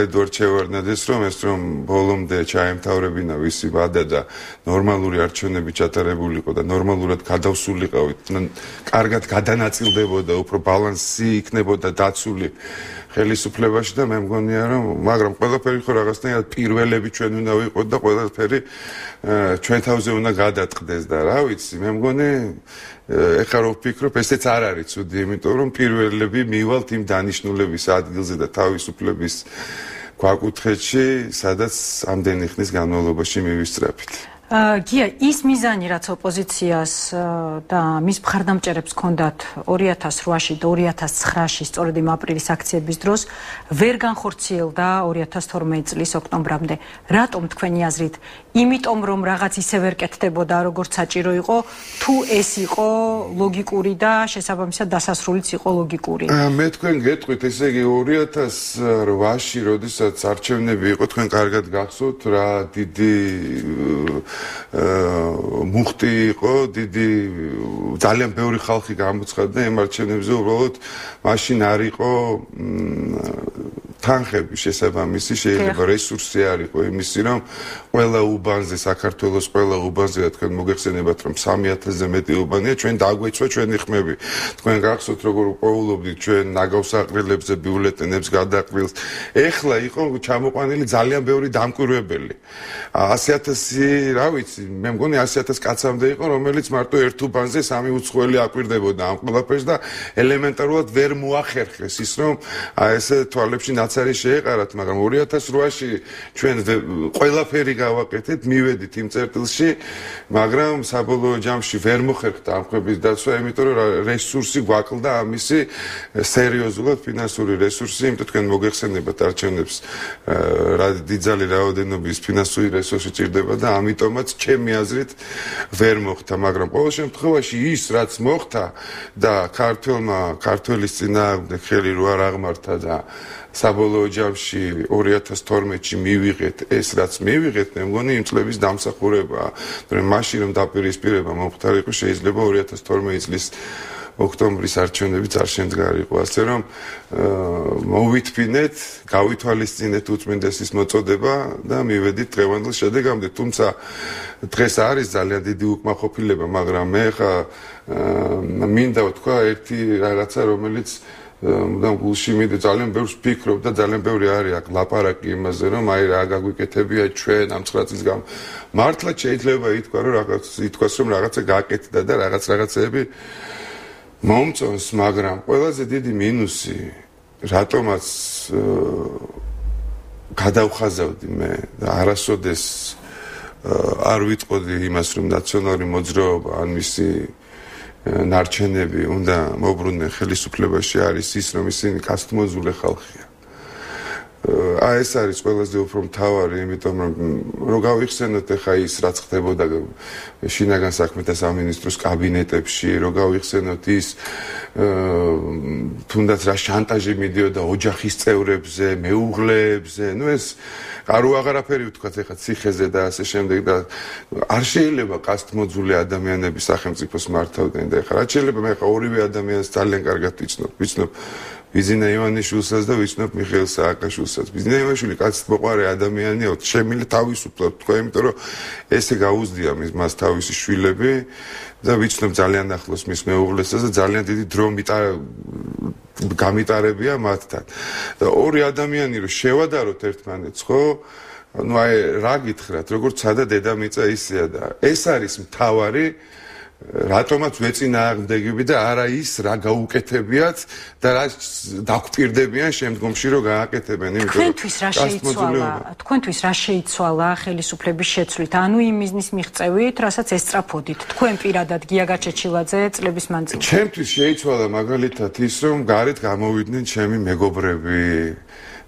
ედვარდ შევარდნაძეს რომ ბოლომდე ჩაემთავრებინა ვისი ვადა და ნორმალური არჩევნები ჩატარებულიყო და ნორმალურად გადავსულიყავით კარგად გადანაწილდებოდა უფრო ბალანსი იქნებოდა დაცული ხელისუფლებაში და მე მგონია რომ მაგრამ ყველაფერი ხო რაღაცნაირად პირველები ჩვენ უნდა ვიყოთ და ყველაფერი ჩვენ თავზე უნდა გადაწყდეს და რა ვიცი მე მგონი ეხლა რო ვფიქრობ ესეც არ არის ცუდი იმიტომ რომ პირველები მივალთ იმ დანიშნულების ადგილზე და თავისუფლების გვაკუთხედში სადაც ამდენი ხნის განმავლობაში მივისწრაფით გია ის მიზანი რაც ოპოზიციას და მის მხარდამჭერებს ჰქონდათ 2008-ში და 2009-ში სწორედ იმ აპრილის აქციების დროს ვერ განხორციელდა 2012 წლის ოქტომბრამდე. რატომ თქვენი აზრით? იმიტომ რომ რაღაც ისე ვერ კეთდებოდა როგორც საჭირო იყო, თუ ეს იყო ლოგიკური და შესაბამისად დასასრულიც იყო ლოგიკური. მე თქვენ გეტყვით, ესე იგი 2008-ში, როდესაც არჩევნები იყო, თქვენ კარგად გახსოვთ რა დიდი მუხტი იყო, დიდი ძალიან ბევრი ხალხი გამოცხადდა იმ არჩევნებზე, უბრალოდ მაშინ არ იყო თანხები შესაბამისი, შეიძლება რესურსი არ იყო იმისი, რომ ყველა უბანზე საქართველოს ყველა უბანზე რა თქვენ მოგეხსენებათ, რომ 3000-ზე მეტი უბანია, ჩვენ დაგვეცვა ჩვენი ხმები. თქვენ გახსოვთ როგორ უყოვლობდით ჩვენ ნაგავსაყრელებზე ბიულეტენებს გადაყრილს. ეხლა იყო ჩამოყვანილი ძალიან ბევრი დამკვირვებელი. 100,000, რა ვიცი, მე მგონი 100,000 კაცამდე იყო, რომელიც მარტო ერთ უბანზე 3 უცხოელი აკვირდებოდა ამ ყველაფერს და ელემენტარულად ვერ მოახერხეს ის, რომ ესე თვალებში ნაცარი შეეყარათ, მაგრამ 2008-ში ჩვენ ყველაფერი გავაკეთეთ, მივედით იმ წერტილში, მაგრამ საბოლოო ჯამში ვერ მოხერხდა ამ ხმების დაცვა, იმიტომ რომ რესურსი გვაკლდა ამისი სერიოზულად ფინანსური რესურსი, იმიტომ თქვენ მოგეხსენებათ არჩევნებს რა დიდძალი რაოდენობის ფინანსური რესურსი ჭირდება და ამიტომაც ჩემი აზრით ვერ მოხდა, მაგრამ ყოველ შემთხვევაში ის რაც მოხდა და ქართველის წინააღმდეგ ხელი რო არ აღმართა და საბოლოო ჯამში 2012-ში მივიღეთ ეს რაც მივიღეთ, მე მგონი იმ წლების დამსახურებაა. მაგრამ მაშინ რომ დაპირისპირება მომხდარიყო, შეიძლება 2012 წლის ოქტომბრის არჩევნებიც არ შემდგარიყო. ასე რომ მოვითფინეთ, გავითვალისწინეთ უწმინდესის მოწოდება და მივედით დღევანდელ შედეგამდე. თუმცა დღეს არის ძალიან დიდი უკმაყოფილება, მაგრამ მე ხა მინდა ვთქვა ერთი რაღაცა, რომელიც მუდამ გულში მიდე ძალიან ბევრს ვფიქრობ და ძალიან ბევრი არის აქ ლაპარაკი იმაზე, რომ აი რა გაგვიკეთებია ჩვენ ამ 9 წლის გამო. მართლაც შეიძლება ითქვა, რომ ითქვას, რომ რაღაცა გააკეთდა და რაღაცეები მომწონს, მაგრამ ყველაზე დიდი მინუსი, რატომაც გადავხაზავდი მე და არასოდეს არ ვიტყოდი იმას, რომ ნაციონალური მოძრაობა ან მისი ნარჩენები უნდა მოbrunდნენ ხელისუფლებაში არის ის, რომ ისინი კასტმოზული ხალხია. ეს არის ყველაზე უფრო მთავარი, იმიტომ რომ გავიხსენოთ ახლა ის რაც ხდებოდა შინაგან საქმეთა სამინისტროს კაბინეტებში, რომ გავიხსენოთ ის თუნდაც რა შანტაჟი მიდიოდა ოჯახის წევრებზე, მეუღლეებზე, ნუ ეს არო აღარაფერი ვთქვათ ახლა ციხეზე და ასე შემდეგ და არ შეიძლება კასტმოძული ადამიანები სახელმწიფოს მართავდნენ და ახლა რა შეიძლება მე ახლა ორივე ადამიანს ძალიან კარგად ვიცნობ ბიზინა ივანიშვილსაც და ვიცნობ მიხეილ სააკაშვილსაც. ბიზინა ივანიშვილი კაცით მოყარე ადამიანია, შემიძლია თავისუფლად თქვა, იმიტომ რომ ესე გაუზდია მას თავისი შვილები და ვიცნობ ძალიან ახლოს მის მეუღლესაც და ძალიან დიდი დრო გამიტარებია მათთან. და ორი ადამიანი რომ შევადაროთ ერთმანეთს, ხო? ну აი რა გითხრათ, როგორც სადა დედამიწა ისეა და ეს არის მთავარი რატომაც ვეწინააღმდეგები და არა ის რა გაუკეთებიათ და რა დაგვპირდებიან შემდგომში რომ გააკეთებენ, იმიტომ რომ თქვენთვის რა შეიცვალა ხელისუფლების შეცვლით, ანუ იმ მიზნის მიღწევით, რასაც ესწრაფოდით, თქვენ პირადად გია გაჩეჩილაძე წლების მანძილზე. ჩემთვის შეიცვალა მაგალითად ის, რომ გარეთ გამოვიდნენ ჩემი მეგობრები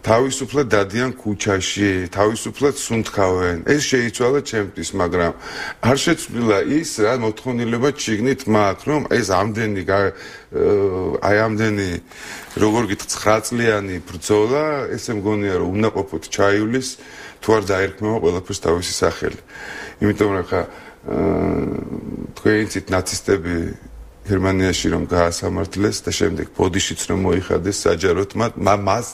თავისუფლად დადიან ქუჩაში, თავისუფლად სუნთქავენ. ეს შეიცვალა ჩემთვის, მაგრამ არ შეცვლილა ის, რა მოთხოვნილება შიგნით მაქვს, რომ ეს ამდენი როგორ გითხრათ, 9 წლიანი ბრძოლა, ესე მგონია, რომ უნდა ყოფოთ ჩაივლის, თუ არ დაერქმევა ყველაფერს თავისი სახელი. იმიტომ რომ ხა თქვენიცით ნაცისტები გერმანიაში რომ გაასამართლეს და შემდეგ ბოდიშიც რომ მოიხადეს საჯაროდ მას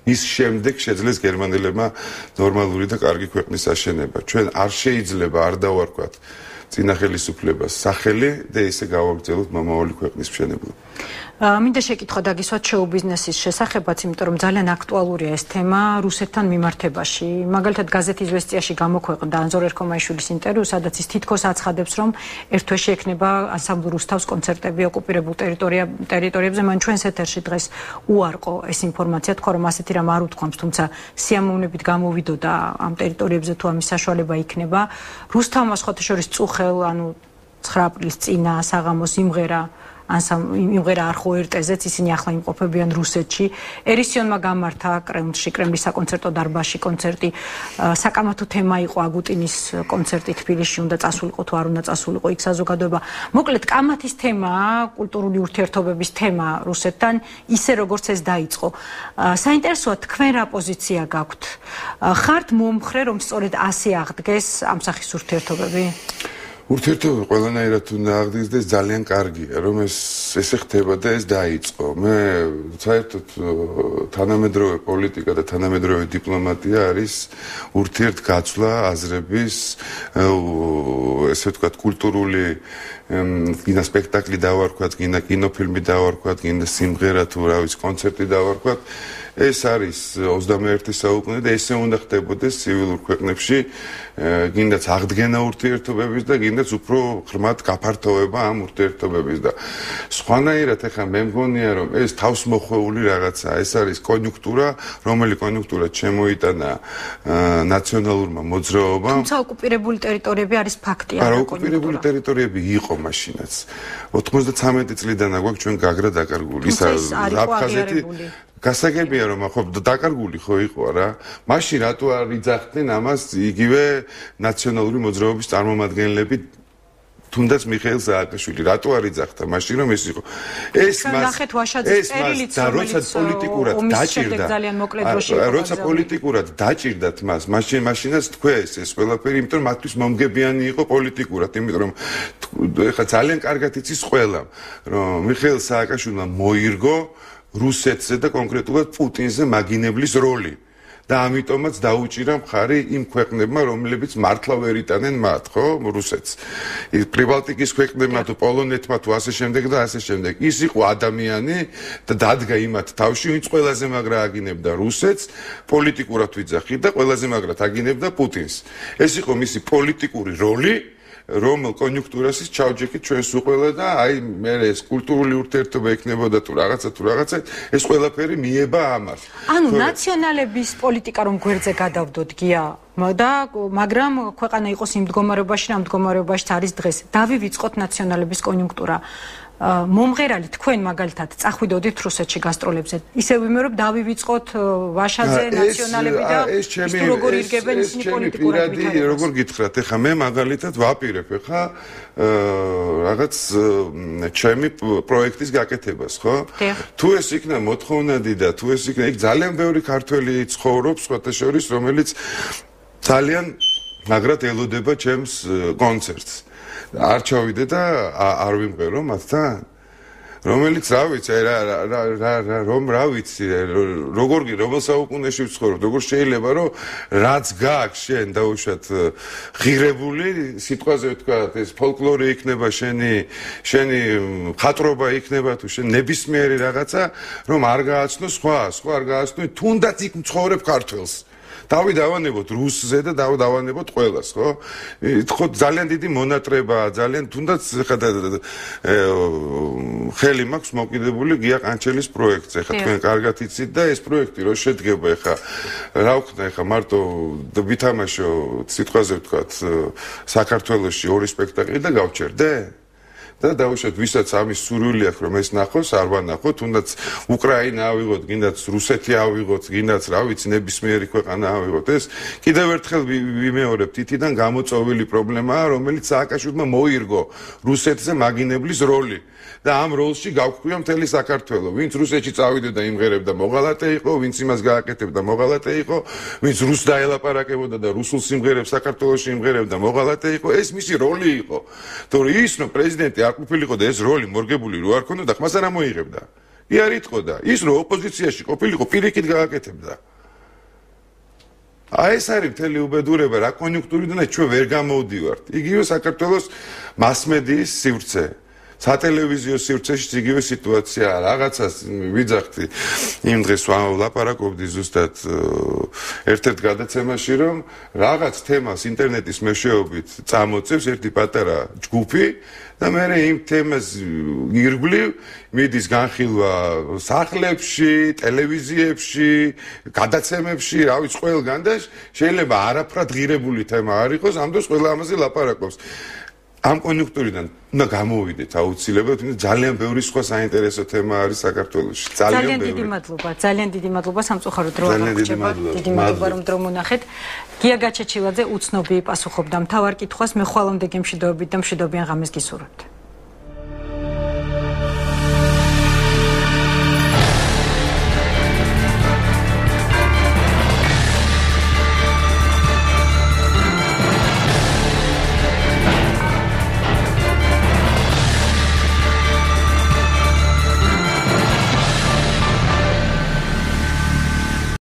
ის შემდეგ შეძლეს გერმანელებმა ნორმალური და კარგი ქვეყნის აშენება. ჩვენ არ შეიძლება არ დავარქვათ წინა ხელისუფლებას სახელი და ესე გავაგრძელოთ მომავალი ქვეყნის მშენებლობა. მინდა შეკითხვა დაგისვათ შოუ-ბიზნესის შესახებაც, იმიტომ რომ ძალიან აქტუალურია ეს თემა რუსეთთან მიმართებაში. მაგალითად გაზეთ „იზვესტიაში“ გამოქვეყნდა ანზორ ერქომაიშვილის ინტერვიუ, სადაც ის თითქოს აცხადებს, რომ ერთ თვეში ექნება ანსამბლ რუსთავს კონცერტები ოკუპირებულ ტერიტორიებზე. მან ჩვენს ეთერში დღეს უარყო ეს ინფორმაცია, თქვა რომ ასეთი რამ არ უთქვამს, თუმცა სიამოვნებით გამოვიდოდა ამ ტერიტორიებზე თუ ამის საშუალება იქნება. რუსთავმა სხვათა შორის წუხელ, ანუ 9 აპრილის წინა საღამოს იმღერა არხო ერტეზეც, ისინი ახლა იმყოფებიან რუსეთში. ერისიონმა გამართა კრემლში, კრემლის საკონცერტო დარბაზში კონცერტი. საკამათო თემა იყო აგუტინის კონცერტი თბილისში, უნდა წასულიყო თუ არ უნდა წასულიყო იქ საზოგადოება. მოკლედ, კამათის თემაა, კულტურული ურთიერთობების თემა რუსეთთან, ისე როგორც ეს დაიწყო. საინტერესოა, თქვენ რა პოზიცია გაქვთ? ხართ მომხრე, რომ სწორედ ასე აღდგეს ამ სახის ურთიერთობები? ურთიერთობა ყველანაირად უნდა აღდგეს და ეს ძალიან კარგია, რომ ესე ხდება და ეს დაიწყო. მე საერთოდ თანამედროვე პოლიტიკა და თანამედროვე დიპლომატია არის ურთიერთგაცვლა აზრების, ესე ვთქვათ, კულტურული გინდა სპექტაკლი დავარქვათ, გინდა კინოფილმი დავარქვათ, გინდა სიმღერა თუ რა ვიცი, კონცერტი დავარქვათ. ეს არის 21 საუკუნე და ესე უნდა ხდებოდეს ცივილურ ქვეყნებში, გინდაც აღდგენა ურთიერთობების და გინდაც უფრო ღრმად გაფართოვება ამ ურთიერთობების და სხვანაირად ეხლა მე მგონია რომ ეს თავსმოხვეული რაღაცაა, ეს არის კონიუნქტურა, რომელი კონიუნქტურა შემოიტანა ნაციონალურმა მოძრაობამ. თუმცა ოკუპირებული ტერიტორიები არის ფაქტი, არა ოკუპირებული ტერიტორიები იყო მაშინაც. 93 წლიდან აგვაქვს ჩვენ გაგრა დაკარგული, ისა აფხაზეთი გასაგებია რომ ხო დაკარგული ხო იყო რა. მაშინ რატო არ იძახდნენ ამას იგივე ნაციონალური მოძრაობის წარმომადგენლები, თუნდაც მიხეილ სააკაშვილი, რატო არ იძახდა მაშინ რომ ეს იყო. ეს და როცა პოლიტიკურად დაჭირდა, როცა პოლიტიკურად დაჭირდათ მას, მაშინაც თქვეს ეს ყველაფერი, იმიტომ რომ მათთვის მომგებიანი იყო პოლიტიკურად, იმიტომ რომ ეხლა ძალიან კარგად იცის ყველამ, რომ მიხეილ სააკაშვილმა მოირგო რუსეთზე და კონკრეტულად პუტინზე მაგინებლის როლი და ამიტომაც დაუჭირა მხარი იმ ქვეყნებმა, რომლებიც მართლა ვერ იტანენ მათ, ხო, რუსეთს. პრიბალტიკის ქვეყნებმა თუ პოლონეთმა თუ ასე შემდეგ და ასე შემდეგ. ის იყო ადამიანი და დადგა იმათ თავში, ვინც ყველაზე მაგრა აგინებდა რუსეთს, პოლიტიკურად ვიძახი და ყველაზე მაგრად აგინებდა პუტინს. ეს იყო მისი პოლიტიკური როლი, რომელ კონიუნქტურას ჩავჯექით ჩვენს უყველა და აი მე ეს კულტურული ურთიერთობა ექნებოდა თუ რაღაცა ეს ყველაფერი მიება ამას. ანუ ნაციონალების პოლიტიკა რომ გვერდზე გადავდოთ გია და მაგრამ ქვეყანა იყოს იმ მდგომარეობაში, რამ მდგომარეობაში არის დღეს. დავივიწყოთ ნაციონალების კონიუნქტურა. მომღერალი თქვენ მაგალითად წახვიდოდით რუსეთში გასტროლებზე. ისე ვიმეორებ დავივიწყოთ ვაშაძე ნაციონალები და ის თუ როგორ ირგებენ ისინი პოლიტიკურად. როგორ გითხრათ, ეხა მე მაგალითად ვაპირებ ეხა რაღაც ჩემი პროექტის გაკეთებას, ხო? თუ ეს იქნა მოთხოვნადი და თუ ეს იქნა, იქ ძალიან ბევრი ქართველი ცხოვრობს, სხვათა შორის, რომელიც ძალიან მაგრად ელოდება ჩემს კონცერტს. არ ჩავიდე და არ ვიმღერო მათთან, რომელიც რა ვიცი, რომ რა ვიცი, როგორ საუკუნეში ვცხოვრობ, როგორ შეიძლება რომ რაც გააქვს შენ დაუშვათ ღირებული სიტყვაზე ვთქვა, ეს ფოლკლორი იქნება შენი ხატრობა იქნება თუ შენ ნებისმიერი რაღაცა, რომ არ გააცნო სხვა არ გააცნო, თუნდაც იქ მცხოვრებ ქართველს. დავანებოთ რუსზე და დავანებოთ ყველას, ხო? ხო ძალიან დიდი მონატრებაა, ძალიან თუნდაც ხა ხელი მაქვს მოკიდებული გია ყანჩელის პროექტზე. ხა თქვენ კარგად იცით და ეს პროექტი რო შედგება ხა რა ვქნა ხა მარტო ვითამაშო სიტყვაზე ვთქვათ საქართველოში ორი სპექტაკლი და გავჩერდე? და დავუშვათ ვისაც ამის სურვილი აქვს რომ ეს ნახოს, არ ვანახოთ, თუნდაც უკრაინა ავიღოთ, გინდაც რუსეთი ავიღოთ, გინდაც რა ვიცი ნებისმიერი ქვეყანა ავიღოთ. ეს კიდევ ერთხელ ვიმეორებ, თითიდან გამოწვეული პრობლემაა, რომელიც სააკაშვილმა მოირგო რუსეთზე მაგინებლის როლი. და ამ როლში გავქვია მთელი საქართველო. ვინც რუსეთში წავიდოდა იმღერებდა მოღალატე იყო, ვინც იმას გააკეთებდა მოღალატე იყო, ვინც რუსს დაელაპარაკებოდა და რუსულ სიმღერებს საქართველოში იმღერებდა მოღალატე იყო. ეს მისი როლი იყო. თორე ის რომ პრეზიდენტი არ ყოფილიყო და ეს როლი მორგებული რო არ ქონოდა, ხმას არ ამოიღებდა. კი არ იტყოდა. ის რომ ოპოზიციაში ყოფილიყო, პირიქით გააკეთებდა. აი ეს არის მთელი უბედურება, რა კონიუნქტურიდან ჩვენ ვერ გამოვდივართ. იგივე საქართველოს მასმედიის სივრცე. სატელევიზიო სივრცეში იგივე სიტუაციაა. რაღაცას ვიძახდი იმ დღეს ვლაპარაკობდი ზუსტად ერთ-ერთ გადაცემაში, რომ რაღაც თემას ინტერნეტის მეშვეობით წამოწევს ერთი პატარა ჯგუფი და მე იმ თემას ირგვლივ მიდის განხილვა სახლებში, ტელევიზიებში, გადაცემებში, რა ვიცი, ყველგან და შეიძლება არაფრად ღირებული თემა არ იყოს, ამ დროს ყველა ამაზე ლაპარაკობს. ამ კონიუნქტურიდან უნდა გამოვიდეთ აუცილებლად, ძალიან ბევრი სხვა საინტერესო თემა არის საქართველოში. ძალიან დიდი მადლობა, ძალიან დიდი მადლობა სამწუხაროდ დრო არ აღჭება. დიდი მადლობა რომ დრო მონახეთ. გია გაჩეჩილაძე უცნობი პასუხობდა მთავარ კითხვას, მე ხვალამდე გემშვიდობებით და მშვიდობიან ღამეს გისურვებთ.